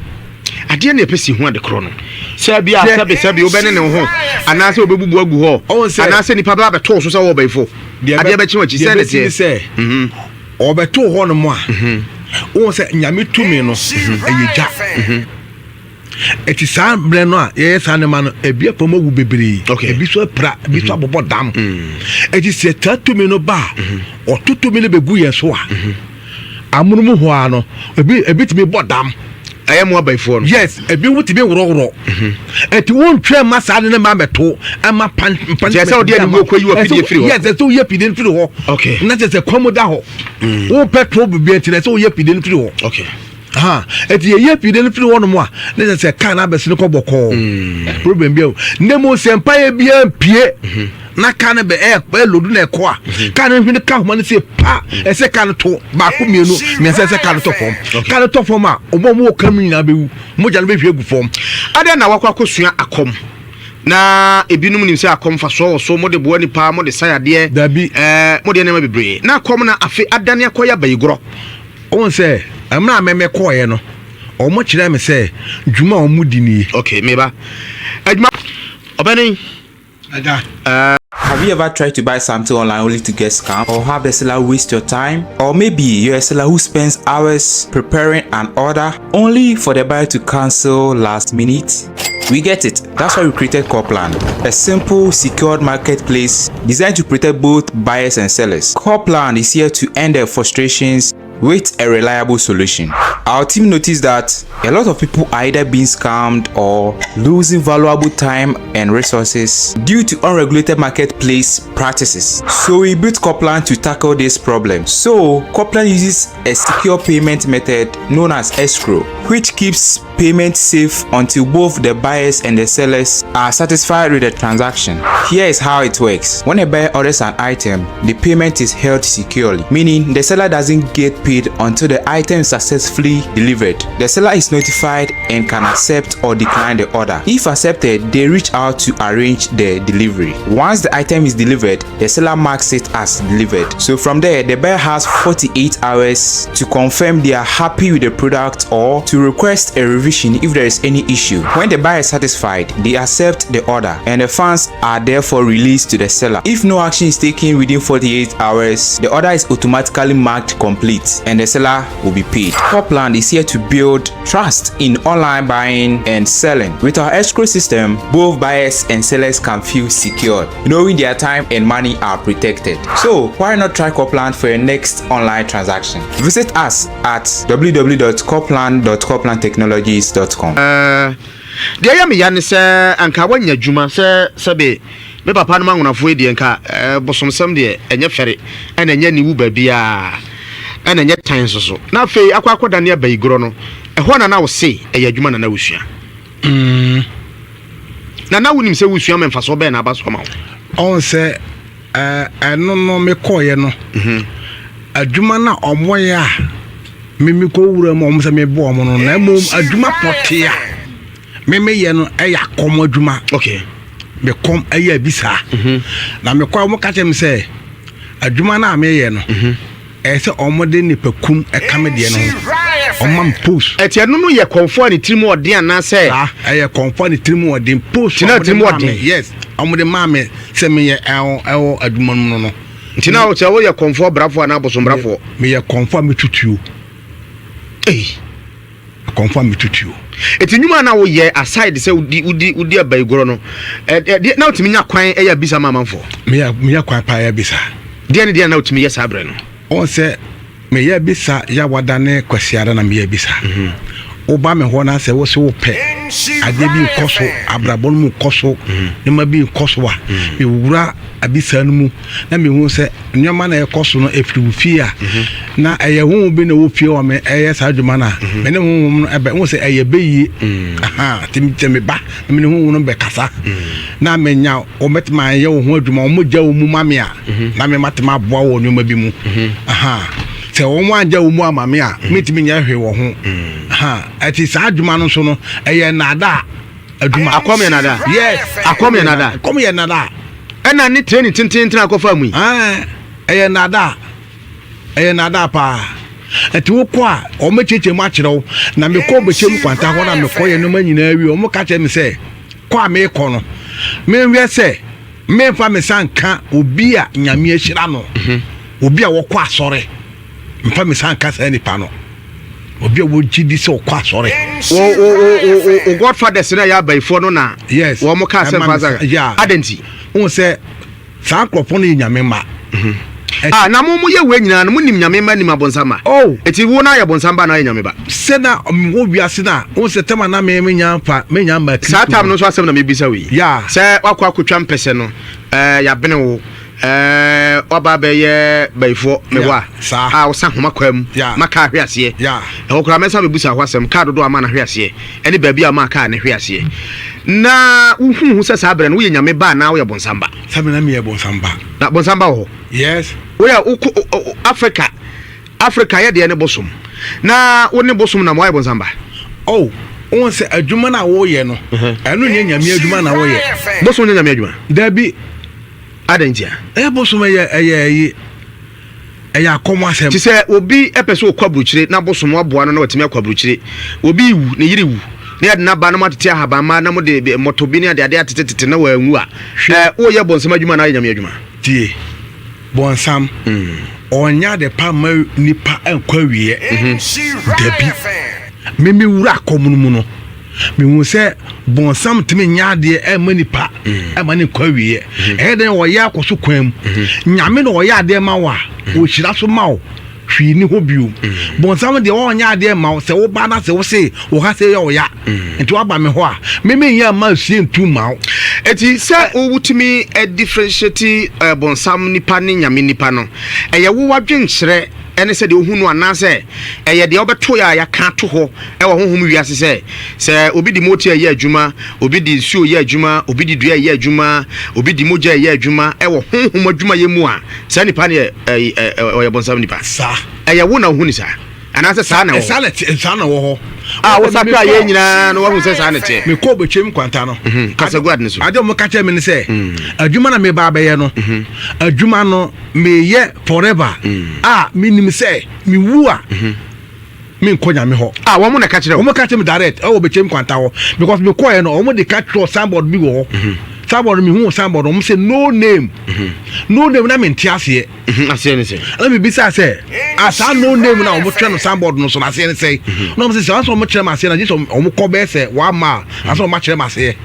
ade na epesi hu ade kro no sabi obene ne ho anase obebubu agu ho anase nipa ba beto so se wo baifo ade be chiwa chi se ne se obeto ho no mo a o se nyame tumi no eyeja eti sa bre no a ye sa ne ma no ebi apoma wu bebre ebi so pra ebi so abobo dam eti se tatumi no ba otutumi ne begu ye so a amunumu ho a no ebi timi bodam ayemu abaifo no yes ebi wuti bi woro eti won twa masa ne ma beto ama pan se odi ani wo koyi wa pidie firi ho yes so ye pidie firi ho okay na se komoda ho wo petrol bi enti na so ye pidie firi ho okay eti ye pidie firi ho no mo a na se kan na bese ne ko boko problem bi o nemo sempa ye bi ampie na kan be lodu na ko a kan hwene ka ho ne se pa ese kan to ba ko mienu me se kan to fom a omo mo kam nyina be wu mo ja no be hwe gu fom ade na wakwa kosua akom na ebinum nim se akomfa so mo de bo ni pa mo de sayade mo de na bebre na akom na afi adane akoya bayigro on say amna meme koye no omo kire me say djuma omudi ni okay meba adjuma obani ada Have you ever tried to buy something online only to get scammed, or have the seller waste your time? Or maybe you're a seller who spends hours preparing an order only for the buyer to cancel last minute? We get it. That's why we created Copland, a simple, secured marketplace designed to protect both buyers and sellers. Copland is here to end their frustrations with a reliable solution. Our team noticed that a lot of people are either being scammed or losing valuable time and resources due to unregulated marketplace practices. So we built Copland to tackle this problem. So Copland uses a secure payment method known as escrow, which keeps payment safe until both the buyers and the sellers are satisfied with the transaction. Here is how it works. When a buyer orders an item, the payment is held securely, meaning the seller doesn't get paid until the item is successfully delivered. The seller is notified and can accept or decline the order. If accepted, they reach out to arrange the delivery. Once the item is delivered, the seller marks it as delivered. So from there, the buyer has 48 hours to confirm they are happy with the product or to request a revision if there is any issue. When the buyer is satisfied, they accept the order and the funds are therefore released to the seller. If no action is taken within 48 hours, the order is automatically marked complete and the seller will be paid. Copland is here to build trust in online buying and selling. With our escrow system, both buyers and sellers can feel secure, knowing their time and money are protected. So why not try Copland for your next online transaction? Visit us at www.copland.coplandtechnologies.com. Dia ya me ya ne se anka wanya djuma se be me papa no manwonafo e die nka bosomsam de enye fere ena nya ni wu ba bia ena nya tan so na fei akwakoda ne abayigro no eho na wo se eya djuma na wusua na wonim se wusua memfa so be na abaso ma on se eno no me koye no adwuma na omoya mimi ko wura mo se me bo mo no na mom adwuma potia meme ye no eya kom adwuma okay me kom eya bisa na me kwa mo ka chem se adwuma na me ye no se omode ni pakum ekame de no omam post etia no ye konfo ani trimu odin na se ye konfo ani trimu odin post tina trimu odin yes omode mame se me ye ewo adwuma no no tina o se wo ye konfo brafo na abosom brafo me ye konfo me tutuo konfo me tutuo eti nyuma na wo ye aside se udi abayigoro no na otimi nya kwan eya bisa mamanfo me ya kwan pa ya bisa dia na otimi ye sabre no on se me ya bisa ya wadane kwasiara na me ya bisa oba me ho na se wo se wo pe ade bi koso abrabon mu koso ne ma bi koso wa me wura abisa no mu na me hu se nyoma na e koso no efiri fia na eye hu bi na wo fie wa me eye sa adwuma na me ne hu ebe wo se eye beyi timi ba me ne hu no be kasa na me nya o metma ye wo hu adwuma o mo gya wo mu mame a na me matema boa wo nyoma bi mu se wo mo anja wo mu amame a metimi nya hwe wo ho ati sa adwuma no so no eye nada adwuma akom ye nada yes akom ye nada kom ye nada ena ni training tintin akofa mu eye nada pa ati wo ko a o mecheche mu akyerew na me ko be chem kwanta ho na me ko ye no manyina awi o mo ka che me se ko a me ko no me hwe se me fa me sanka obi a nyame ahyira no obi a wo ko asore mfa me sanka sa ni pa no obi a wo gidi se wo ko asore o godfather se na ya baifo no na yes wo mo ka se faza adenti won se sa krofo no nyame ma na mo ye we nyina no munim nyame ma ni mabonsamba eti wo na ya bonsamba na nyame ba se na wo wiase na won se tema na me nya mfa me nya ma sa tam no so asem na me bisa we se wakwa akotwa mpese no ya bene wo oba be ye baifo me wa wo sa homa kwam maka hwease wo kura mesa be busa hwasem ka dodo ama na hwease eni baabi ama ka na hwease na uhu se sa bere no wo ye nyame ba na wo ye bonsamba sabe na me ye bonsamba na bonsamba wo yes we are Africa ye de ne bosom na wo ne bosom na mo ye bonsamba on say adwuma na wo ye no eno nye nyame adwuma na wo ye bosom nye nyame adwuma da bi adantia bosom ye eya akomo asem ti se obi epese okwaburuchire na bosom aboa no na watimi akwaburuchire obi iwu ne yiri wu ne ade na ba na matete ahaba ma na mo de motobi ne ade atetete na wanwu a wo ye bonsam adwuma na nyame adwuma tie bonsam onya de pa ma nipa enkwa wiye dabi mimi wura akomo mu no me hu se bonsam timi nyaade e manipa e mani kwa wiye e den wo ya akoso kwam nyame no wo ya ade ma wa wo hira so ma wo hwi ni ho biu bonsam de wo nyaade ma wo se wo ba na se wo se wo ha se yo ya enti wa ba me ho a mimi ya ma sie ntu ma wo eti se wo wutimi differentiate bonsam nipa ne nyame nipa no eye wo wadwenkyere ene se de ohunu anase eye de obeto ya ka to ho e wo honhom wiase se obi di moti ya adwuma obi di suo ya adwuma obi di dua ya adwuma obi di moja ya adwuma e wo honhom adwuma ye mu a se nipa ne oye bonsam nipa sa eye wo na ohunu sa anase sa na wo sa na wo ho wo sakra ye nyina no wo se sa na te me ko bechem kwanta no kasa guad ne so ade mo ka che me ne se adwuma na me ba ba ye no adwuma no me ye forever minim se me wu a me nkonya me ho wo mo na ka kire wo mo ka che me direct wo bechem kwanta ho because me ko ye no wo mo de ka throw somebody bi wo ho somebody me hu somebody wo say no name na me ntiase ase ne se let me be say asa no name na wo twa no somebody no so na ase ne say no mo say so mo kire ma ase na just wo ko be say wa ma asa mo kire ma ase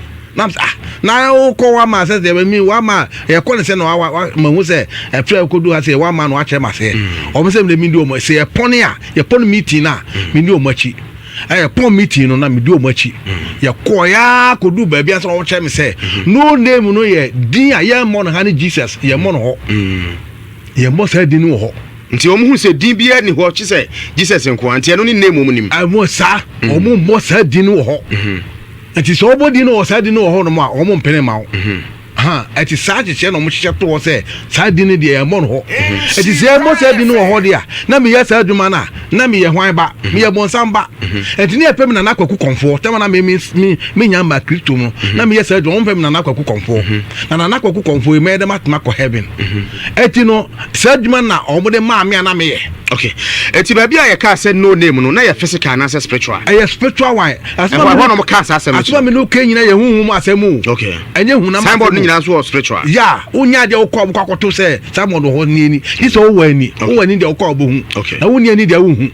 na o ko wa ma say me wa ma e ko ne say no wa ma hu say e pre ko du ha say wa ma no a kire ma say o mo say me mi ndi o mo say e poni a ye poni meeting na me ndi o mo achi pon meeting no na me di o machi ya koya ko du ba bia so wo che me say no name no ye din a ye mo no ha ni Jesus ye mo no ho ye mo say din no ho nti o mu hu se din bia ni ho chi say Jesus nko anti no ni name mo nim mo sa o mo say din no ho nti so bo din no say din no ho no ma o mo mpene ma wo eti saje che no mo hye to wo say sa din ne de ye mo no ho eti se mo say din no ho de a na me ye sa adwuma na me ye hwan ba me ye bonsam ba eti ne epem na nakwaku konfo tema na me nya ma Kristo mu na me ye sa adwuma mpem na nakwaku konfo na nakwaku konfo e me de matma ko heaven eti no sa adwuma na o mo de ma me na me ye okay eti ba bia ye ka say no name no na ye physical na say spiritual spiritual one asema me no ka sa asema me no ke nyina ye huhum asemu okay enye hu na symbol ni nyina so spiritual ya unya de okọ kwakoto say symbol ho ni ni iso wo wani de okọ bo hu na wo ni ani de wo hu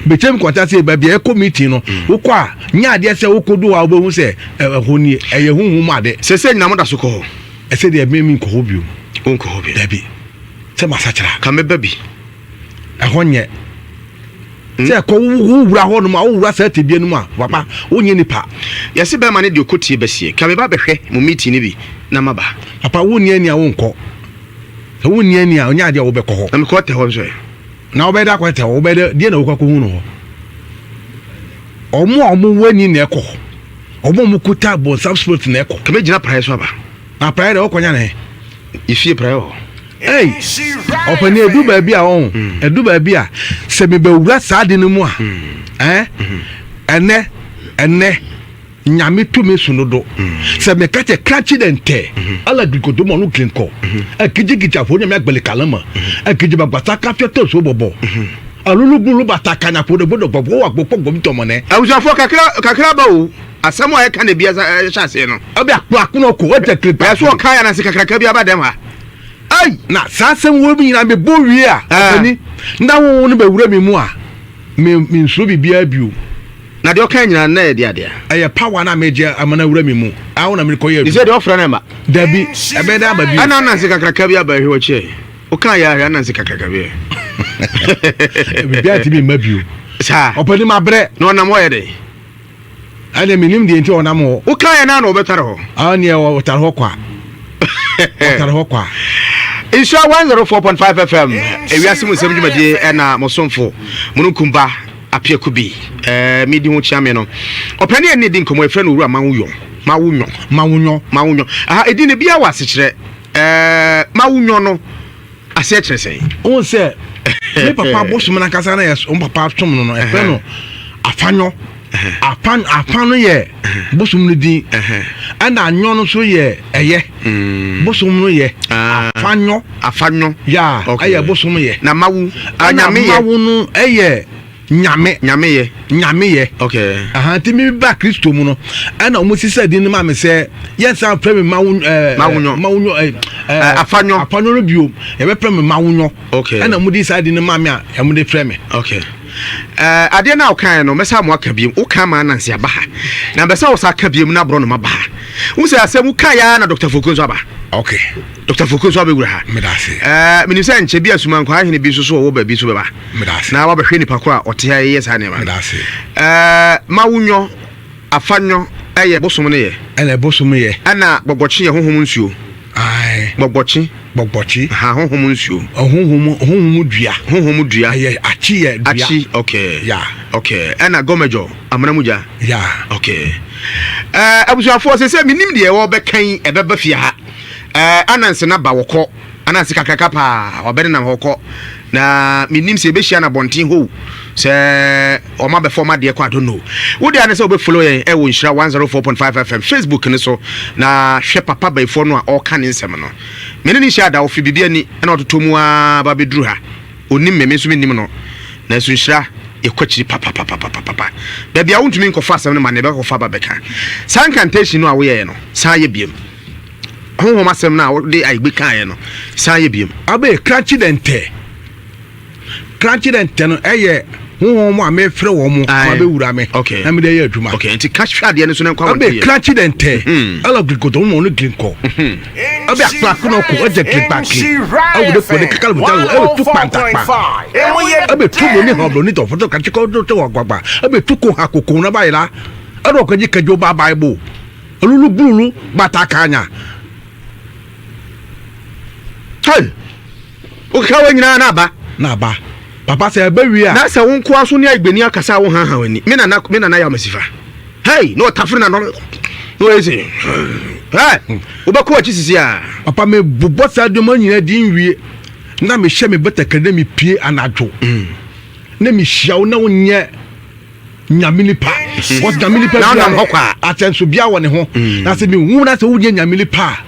bechem kwata say ba bia committee no wokọ a nya de say wokodu wa bo hu say ho ni eye huhum ade se nyina mo da so ko ho ese de me mi ko ho bio onko ho bio dabi se masachara ka me babi ehonye se ko wura ho no ma wura sa te bienu ma papa wonye nipa yesi be ma ne de okotie besie ka me ba behwe mo meeting ni bi na maba papa wonye ani a wonko se wonye ani a onya de wo be ko ho na me ko te ho so na wo be da ko te wo be de na wo ko hu no omo wani na ko omo kuta bon subsport na ko ka me gina praise so aba na praise de wo konya na ifie praise ho hey opani edu ba bia on edu ba bia se me be wura sa de no mu a ene nyame tumi sunodo se me kache krachi dente ala dikodo mo no klinko akijigija fo nyame agbele kalama akijiba gbata ka fieto so bobo alulugulu bataka nya fo de bodo bobo wa gbopo gomito mo ne awusafo kakra ba o asemo e ka na bia chase no obi akuno ko o te klipa so ka ya na se kakra bia ba dem ha ai na sasem wo bi na me bo wie a opani nda wo no be wura mi mu a me nso bibia biu na de o kan nyina na e de ade eye power na meje amana wura mi mu a wo na me ko ye ise de ofra na ma dabi ebe da ba bi ana na se kakra bia ba hwe che o kan ya hwe na se kakra bia bibia ti bi ma biu sa opani ma bre no na mo ye de ade minim de enti ona mo o kan ya na no betare ho ani e wo tare ho kwa tare ho kwa Insha 104.5 FM ewiase mu nsem dwumade na mosomfo mununkumba apia kubi medi ho chiame no opani ene di nkomo efre no wura mawunyo aha edi ne bia wase kire mawunyo no ase kire sei on se me papa bosom na kasa na yes on papa tom no efre no afanyo apan no ye bosom no din ana anyo no so ye eye bosom no ye afanyo ya aye bosom ye na mawu mawu no eye nyame ye okay ti mi ba Kristo mu no ana o musisa din ma me se yensa prem mawunyo afanyo no bio ye be prem mawunyo okay ana mudi sa din ma me a e mudi prem okay ade na okan no mesa mo aka biem o kan ma nanse aba ha na besa o sa ka biem na bro no maba ha wo se asem ka ya na Dr. Fokunso aba okay Dr. Fokunso abegura ha medase minim se nche bia suma nkwa ahene bi so so wo ba bi so beba medase na wa behwe ni pakwa ote ha yes ha ne ma medase mawunyo afanyo eye bosom ne ye ene bosom ye ana gbogbochi ye honhom nsuo ai gbogbochi ha honhom nsuo honhom dua ye achi okay yeah okay ana gomejo amramuja yeah okay abusuafo se minim de wo bekan ebeba fie ha ananse na ba wokọ ananse kakaka pa obere na hokọ na minim se be hia na bonten ho se o ma be forma de kwa don't know wo de ane se obe follow yen e wo nhira 104.5 FM Facebook ne so na hwe papa ba ifo no a o ka ne nsem no mene ni hia da wo fi bibia ni na ototo mu a ba bedru ha onim meme so minim no na so nhira ekwachiri papa da bia wontumi nkofa asem no ma ne be kofa ba beka sankantation no a wo ye no san ye biem honhom asem na wo de aigbe kan ye no san ye biem abe craccidente no eye honhom a me frɛ wo mu abe wura me na me de ye adwuma okay nti cash fade ne so ne kwa wo abe craccidente ala gliko to mo no gliko abe akpa no ko eje klipaki awu de ko de kakal butalo abe tu pantapa abe tu mo ni hoblo ni to foto ka chiko to wagwagba abe tu ko hakoko na baila ado ko ji kajo ba bible olulu bulu batakanya hey o ka wa nyina na ba papa say ba wi a na say won ko aso ni agbeni akasa wo han wani me na ya masifa hey no tafre na no ese hey o ba ko achi sisi a papa me bobo sa de mo nyina di nwie na me hye me beta kada me pie anajo na me hyawo na wonye nyamili pa what nyamili pa na na hokwa atenso bia wo ne ho na se me hu na se wonye nyamili pa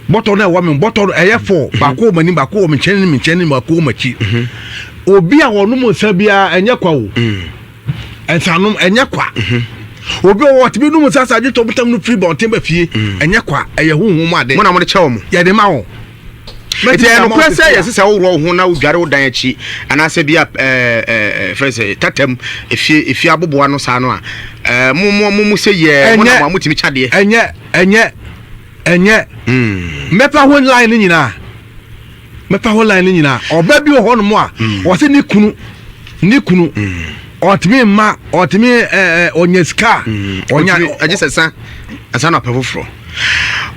bottle na wa me bottle eyefo bako mani bako me nkyene bako machi obi a wono mo sa bia enye kwa wo ensanom enye kwa obi o wat bi no mo sa sa je to botam no free bon temba fie enye kwa eye honhom mu ade mo na mo de chewo mo ye de ma wo eti no kwese yesi sa wo ro ho na wo dware wo dan achi anase bia frese tatam efie aboboa no sa no a mo se ye mo na mo timi chade enye mepa ho line nyina oba bi ho no mo a wo se ni kunu otimi ma otimi onyeska onya agisesa asa na pefofro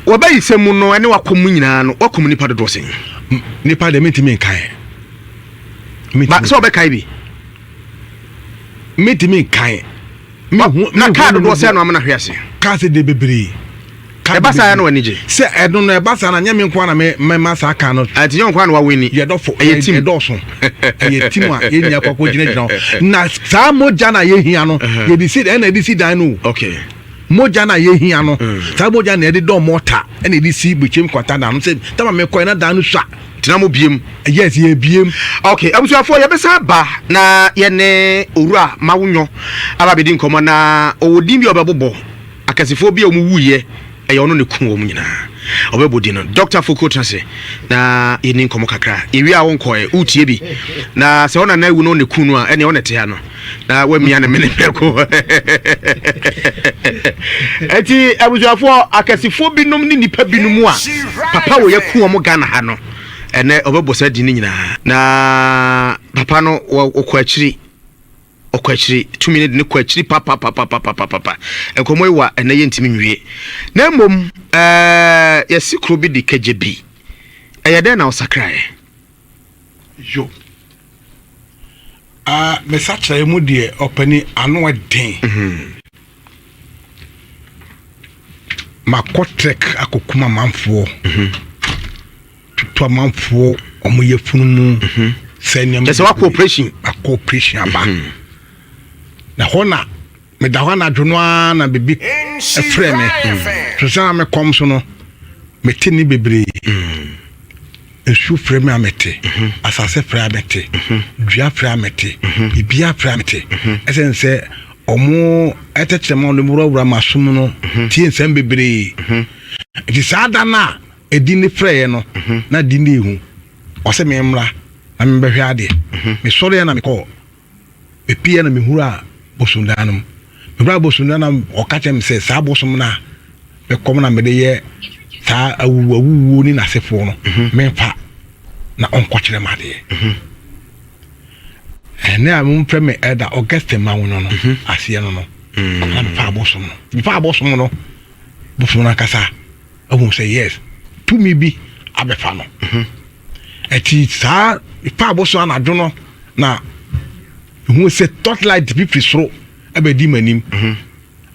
wo ba yisemu no ene wakomu nyina no wakomu nipa dodo sen nipa de mitimi nkai ba so be kai bi mitimi nkai na ka dodo sen no amana hwese ka se de bebre e basa ya no anije se edo no e basa na nyame nko na me masa aka no ati yon kwa na wa weni ye dofo ye tim doso ye tim a ye nya kwakwo gina na sa moja na ye hia no ye di sit na di sit dan no okay moja na ye hia no sa moja na ye di do mota na di si bichem kwata na no se tama me koy na dan no swa tina mo biem yes ye biem okay abusuafo ye besa ba na ye ne owura mawunyo aba bedi nkomo na owodin bi obebobo akasifo bi omu wuye eya ono ne kun wo nyina obebodi no Dr. Fokunso se na yeni nkomo kakra ewi a won koe utie bi na se ona na ewu no ne kun no a ene ona te ha no na wa mia ne mene peko eti abusuafo akasifo binom ni nipa binom a papa wo yakun wo Ghana ha no ene obebosa di ni nyina na papa no okwakyiri 2 minutes ne kwakyiri papa enkomo ewa ene ye ntimi nwie na mom yesi kro bi de kajebi eyede na osakrae yo me sachre mu de opani ano den makotrek akokuma manfo tutu manfo omoye funu mu senior wa cooperation aba na ho na me da ho na dwono na bibi efre me so sa me kom so no me tini bebre esu frɛ me amete asase frɛ amete dua frɛ amete bibia frɛ amete esense omo etetrema no murawura masom no tie nsɛm bebre enti saa da na edi ne frɛ no na di ne hu ɔsɛ me mmra na me behwe ade me sɔre na me kɔ epie na me hura bosundanum me bra bosundanum ɔka kyem sɛ saa bosom na me kom na me de ye saa awuwu ni na sefo no me fa na onkɔkyere ma de ene a mo mpɛ me ɛda August ma wo no asie no no na me fa bosom no bosom na kasa awu sɛ yes to me bi abefa no eti saa fa bosom na dwono na hu sɛ spotlight bi frisro abedi manim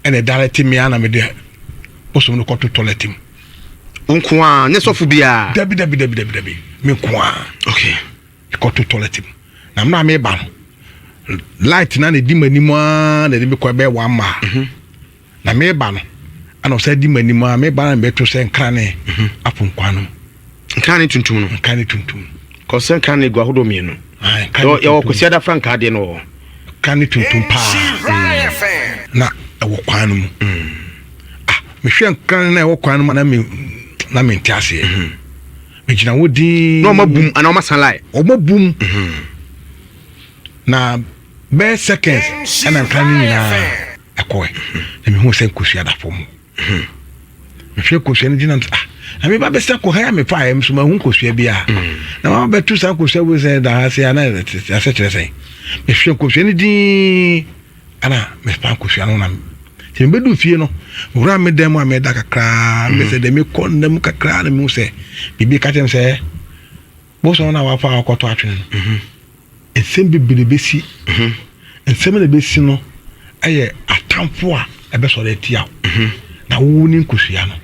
ene direct me ana me de bosom no kɔto toilet mu onko a ne sofo bia dabi me ko a okay kɔto toilet mu na mna me ba light na ne di manim a na de me kɔ be wa ma na me ba no ana o sa di manim a me ba na me to sɛ nkrane afonkwano nkrane tuntum ko sɛ nkrane gwa hodo mi no yo ko sia da franka de no nkrane tuntum pa na ɛwɔ kwano mu me hwɛ nkrane na ɛwɔ kwano mu na me ntiase me gina wodi no mabum ana o masanlai o mabum na be seconds ana nkrane nyina ɛkɔɛ na me hu sɛ nkosua da fom me hwɛ kosua no gina na me ba be sɛ ko ha me fa am so ma hu kosua bia na ma be tu sa kosua wo sɛ da ha sɛ ana asɛ kyerɛ sɛ me hwɛ kosua no din ana me fa kosua no na ti me do fie no wura me dem a me da kakra me sɛ de me konnam kakra na me hu sɛ bibi ka kyem sɛ bo so na wa fa akɔtɔ atwen no ensem bibire besi ensem na besi no ɛyɛ atamfo a ɛbɛ so de tia na wo ni nkosua no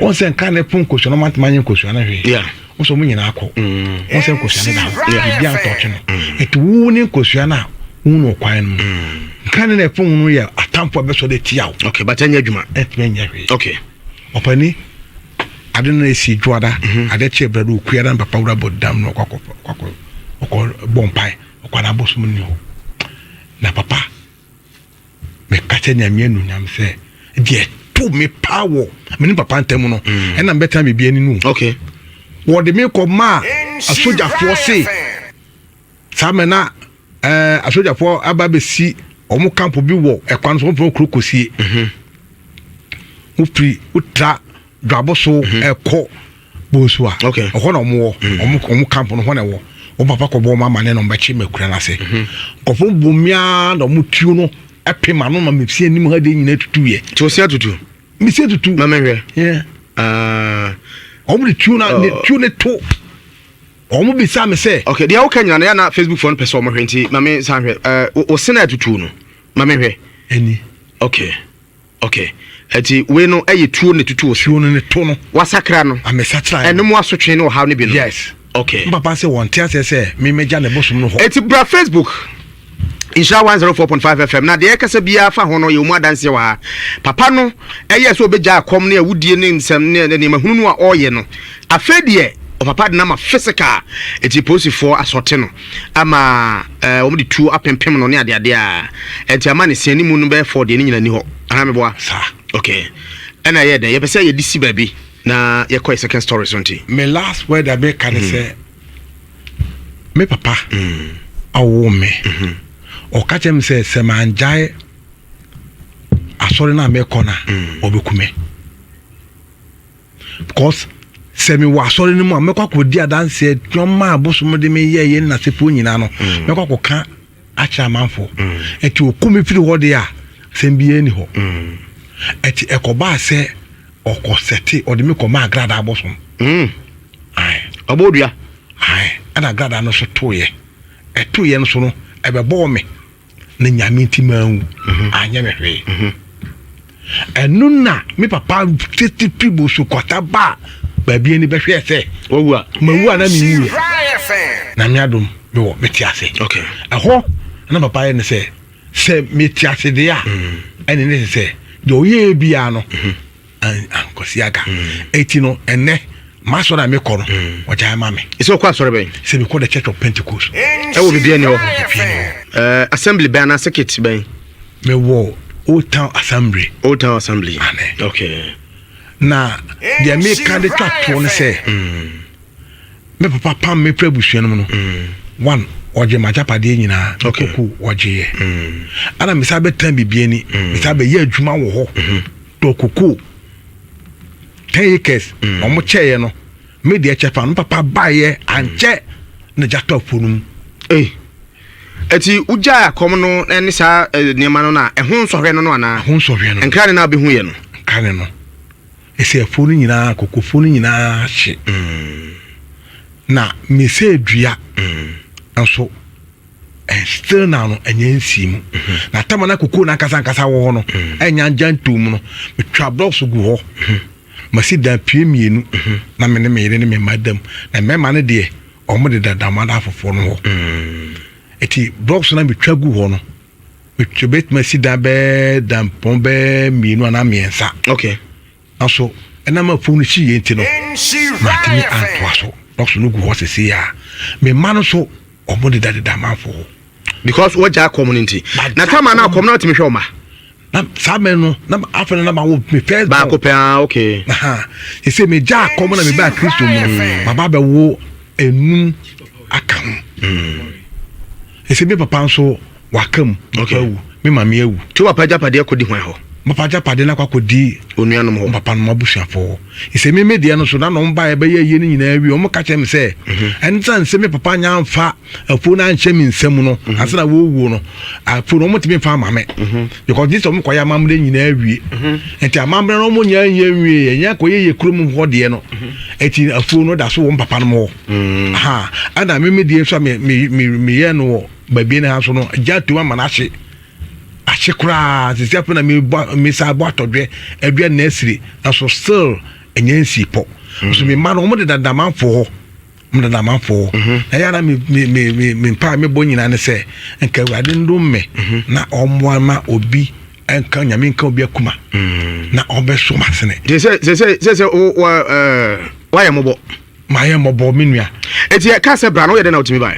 on se nka na pon nkosua no mantama nye nkosua na hwe wo so mu nyina akɔ on se nkosua no da bibia ntɔtwe no etu wo ni nkosua na wo no kwan no nka na pon no yɛ atamfo ɛbɛ so de tia okay but anya adwuma etmenya hwe okay opani ade na esi dwoada ade che brado okua na papa wura bodam no kwakɔ bompai okwana bosum ni ho na papa me kache nyamie nu nyam se de to me power me ni papa ntem no e na beta me bia ni nu okay wo de me ko ma asoja fo se samena asoja fo aba be si omo camp bi wo ekwan so fo krokosie ufri utra dwaboso eko bosua okay ho na omo camp no ho na wo o papa ko bo mama ne no mbachi makura na se kofo bomia na mo tuo no epema no ma mefie nim ha de nyina tutuye ti o sia tutu mi se tutu mama hwe o mo tuo na tuo ne to o mo bi sa me se okay dia o kanya na na Facebook phone person mo hwenti mama san hwe o sena tutu no mama hwe eni okay eti we no eye tuo ne tutu o tuo ne to no wasakra no amesatra eno mo asotwe no ha ne bi no yes okay papa say won tia say me meja ne bosum no ho eti bra Facebook Insha 104.5 FM na de ekasa bia fa ho no ye mu adanse wa papa no eye so obeja akom na awudie ne nsem ne mahunu no a oye no afedie o papa de na ma physical eti posifo asote no ama o mu de tuo apempem no ne ade a enti ama ne siani mu no be for de ne nyina ni ho ana me boa sa okay ena ye de ye pese ye disi baby na ye koi second story sonti me last word I be can say me papa awo me o ka chem say se manjai asori na me kona obekume because se me wa asori ni mu amekwa ko di adanse twoma abosom de me ye na sepo nyina no mekwa ko ka acha manfo eti okumi firi ho de a sembie ni ho eti ekoba se okoseti odi me ko ma grada abosom ai obodua ai ana grada no so toye etoye no so no ebebo me na nyame ntimanwu anya me hwe enu na me papa tete pibo so kwata ba bia ni behwe se wawua mawua na mi na mi adom me wo meti ase okay eho na papa ye ne se se metiase de a ene ne se do ye bia no ankosiaga eti no ene maso na me kɔ no ɔgya ma me iso kwa sɔre bɛn se me kɔ the Church of Pentecost ɛwɔ bibia ne wɔ assembly bɛn na circuit bɛn me wɔ Old Town Assembly Ane. Okay. Na dia me kan de twa to ne se me papa pam me prabusua no no one oje majapade nyina ku oje ye ana me sa betan bibie ni me sa be ye adwuma wo ho to kuku 10 acres omo cheye no me de chefa no papa baye anche na jato fonum eti uja akom no ene sa niema no na ehun sohwe no ana ehun sohwe no enkra ne na be hu ye no kane no ese afonu nyina kokofonu nyina hye na me se dua nso still now no enya nsimu na tamana koko na kasa wo no enya jantum no me twa blocks gu ho masi da piemienu na me ne me yire ne me madam na me ma ne de omo de dadama da afofo no ho eti blocks na me twa gu ho no me twebet masi da be dam pombe mienu na miensa okay aso ena ma fonu chi ye enti no ma timi anto aso blocks no gu ho sese ya me ma no so omo de dadama afo because what ja community na tama na community me hwe oma na sabe no na afena na ma wo me first ba ko pe okay e se me ja komo na me ba Kristo mu baba be wo enum akam e se me papa nso wakam okay me mama ewu ti papa japade akodi hwan ho papa japade na kwakodi onuanom ho papa no mabusuafo e se me media no so na no mba e be ye ni nyina awi o mo ka chem se entan se me papa nya mfa afu na nche mi nsam no asena wo wu no afu no mo timi fa mame because this om kwaya mamre nyina awi enti amamre no mo nya nya awi nya koye ye krum ho de no eti afu no da so wo papa no mo ana me media so me ye no baby na so no jatu ma na hye achekura sisi apena me sa bo atodwe adwa na asiri na so still enyansi po so me ma no mo de dadamanfo na yara me pa me bo nyina ne se enka wade ndom me na omwa ma obi enka nyame nka obi akuma na obeso masene se wa ya mobo ma ya mobo menua eti ka se bra no ye de na otimi ba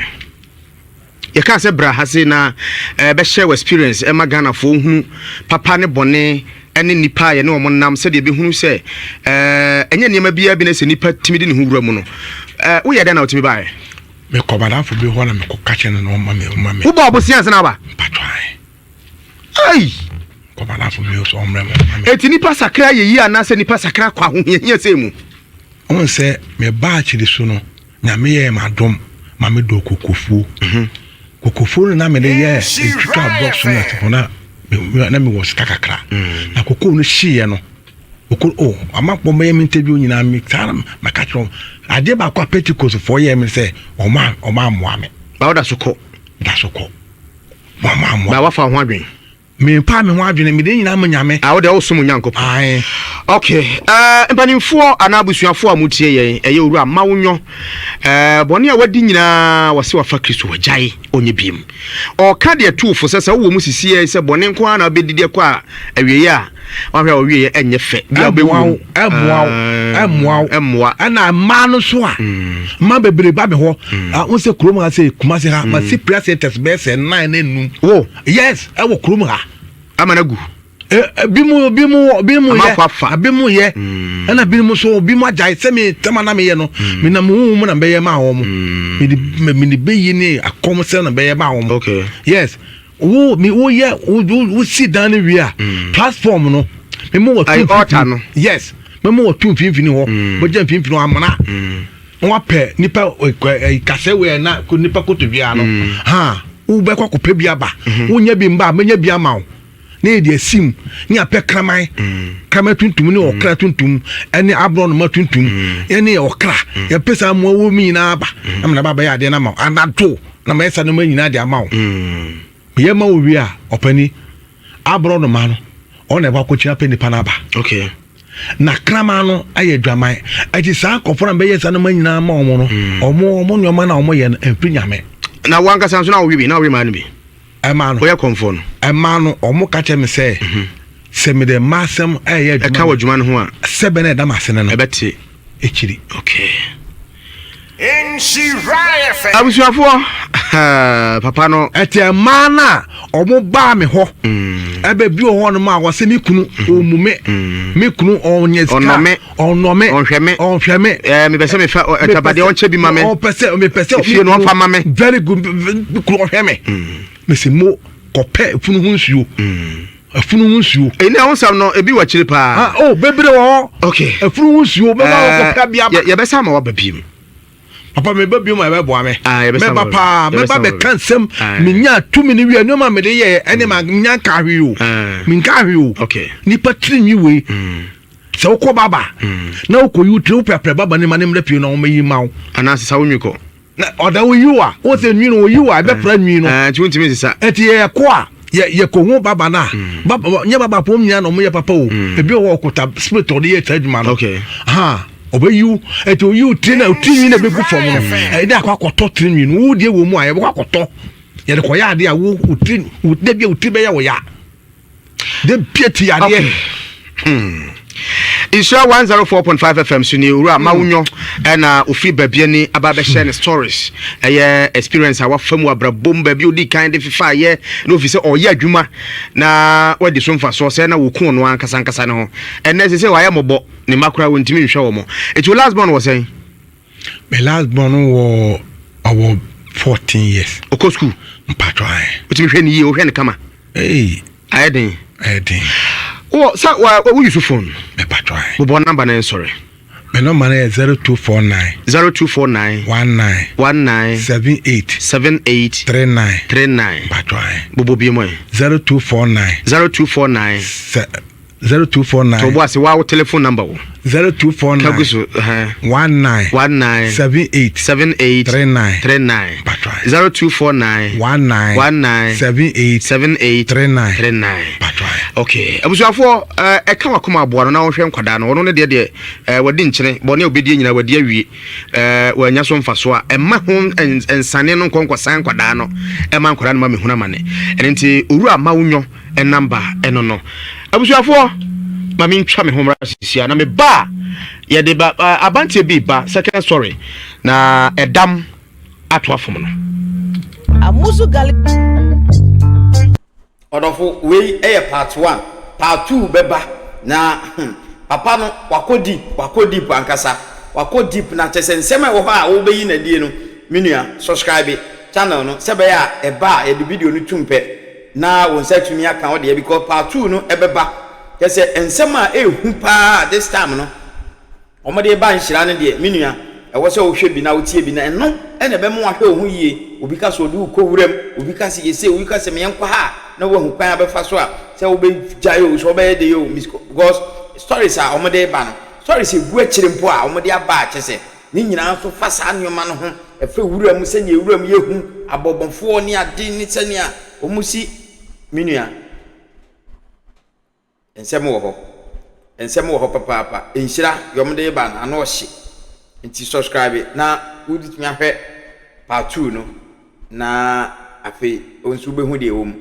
ye ka se bra hase na be share experience e magana fo hu papa ne bone ene nipa ye ne o monam se de be hunu se enye niam bia bi na se nipa timidi ne hu wura mu no wo ye de na otimi ba me ko bada fo bi ho na me ko ka che no ma me wo ba obosia se na ba patwai ai ko bada fo mi so omre mo eti nipa sakra ye yi ana se nipa sakra kwa ho ye se mu on se me ba chiri su no nyame ye madom ma me do kokofu kokofu na me de ye twa box na tepona na me was kakakra na kokofu no hie no kokol amapọ me me interview nyina me tara makatro ade ba kwa Pentecost for ye me say o ma amoa me ba oda soko mama amoa ba wa fa ho adwen me pa me ho adwen me de nyina manyame a wo de wo sum nyankopon ai okay mpanimfo anabusuafo amutie yen eye oru ama wonyo bone a wadi nyina wase wafa Kristo wajai onye biem o ka de tuufo sese wo mu sisi se bone nko ana obedidi ko a awieye a wahwe owieye enye fe bia bewu emwa ana ma no so a ma bebre ba be ho won se krom ha se kuma se ha ma si president be se 9 enum wo yes e wo krom ha amanagu bimu ye ana bimu so bimu ajai se me tamana me ye no me na mu na be ye ma ho mo me be yi ni akom se na be ye ma ho mo okay yes wo ye wo sit down we a platform no me mo no yes me mo tu finfini ho bo je finfini ho amana won pe nipa kase we na ko nipa ko to bia no wo be kwa ko pe bia ba wo nya bi mba menya bia ma wo ne de sim ni apɛ kraman tuntum ni okra tuntum ene abron ma tuntum ene okra ya pesa mo wo mi na aba na baba ya de na ma anato na ma esa no ma nyina de ama wo ye ma wo wi a opani abron ma no ona ba ko kira pe nipa na aba okay na kraman no aye dwaman ati sa akofo be ye sa no ma nyina ma wo no omo nyoma na omo ye empi nyame na wanka sanso na wo wi na wo ma no bi Emano. Oya konfon. Emano omo kache me say. Se me de masem eye adwuma. Eka wadwuma no ho a. Sebe na da masene no. Ebeti. Echiri. Okay. Abusuafo papa no ete mana omo ba me ho ebe bi ho no ma wo se mi kunu omume mi kunu onye ska onome onhweme me pese me fa etabade onche bi ma me o pese fie no fa ma me very good kunu onhweme me se mo kope funu hu nsuo afunu hu nsuo ene ho sam no ebi wa kire pa oh bebre wo okay afunu hu nsuo be ba kope bia ye be sa ma wa babim papa me ba bi mo e be boa me me papa me ba be kansem me nya tumi ni wi no ma me de ye ene ma nya ka hwe o me nka hwe o okay ni patri mi we se ukọ baba na ukọ YouTube pepre baba ni manem le pie no ma yi mawo ana se sa wonwiko na oda wo yiwa o se nwi no wo yiwa be pra nwi no ti wontimi sisa eti ye ko a ye ko hu baba na baba nya baba pom nya no mo ye papa o ebi o okuta spirit o de ye tadwuma no okay ha obeyu eto you train na be gu fom no e de akwa koto train no wo de wo mu a ye kwa koto ye de koya ade a wo train wo de bia wo tri be ya wo ya de pieti ade Isha 104.5 FM suni ura mawunyo na ofi babia ni aba be share stories eye experience awa famu abrabom ba bi odi kan de fifa ye no ofise oye adwuma na wadi so mfa so se na wokun no ankasa ankasa ne ho ene se waye mobo ne makura wontimi nhwe wo mo etu last born was saying my last born wo our 14 years oko school mpatwa otimi hwe ni ye o hwe ne kama ayeden oh sa we use phone me patwa bo number na sorry my number is 0249 19 39 patwa bobo bi mo 0249 to bo ase wa telephone number wo 0249 19 78 39 patwa 0249 19 78 39 patwa okay abusuafo e ka wakoma aboa no na wo hwe nkwada no no de wadi nkyere bo ne obedi nyina wadi awie wanya so mfaso a ema ho ensane no nkonkwasan nkwada no ema nkwada no ma mehuna mane enti oru ama wonyo number eno no abusuafo ma mi ntwa me homra sisia na me ba ye de ba abantie bi ba second story na edam atwafom no amusu gali odofo we part 1 part 2 beba na papa no wakodi ankasa wakodi na chesensem e wo ha wo beyi na die no menua subscribe channel no sebe ya eba e de video no tumpe na won setumi aka wo de because part 2 no ebeba kese ensem a ehu pa this time no omode ba nhira no de menua e wo se wo hwe bi na wo tie bi na eno ene be mo ahwe ohu yie obi ka so de ukowuram obi ka se yese obi ka se me yankwa ha na wo hu kwan abefa so a se wo be jayo so be de yo because stories a omode ba no stories egu akire mpo a omode aba a kese ni nyina so fa sa nyoma no ho efe wuram se nye wuram yehu abobonfo ni ade ni se ni a omusi menua ensem wo ho papa enhira yomde ba na no hye nti subscribe na wudi tumi ahwe part 2 no na afi onsu be hu de wom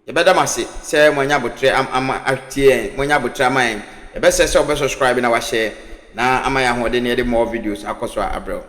yebeda mase se monya botre ama atie monya botre ama yen yebese se obe subscribe na wa share na ama ya ho de ne de more videos akoso abro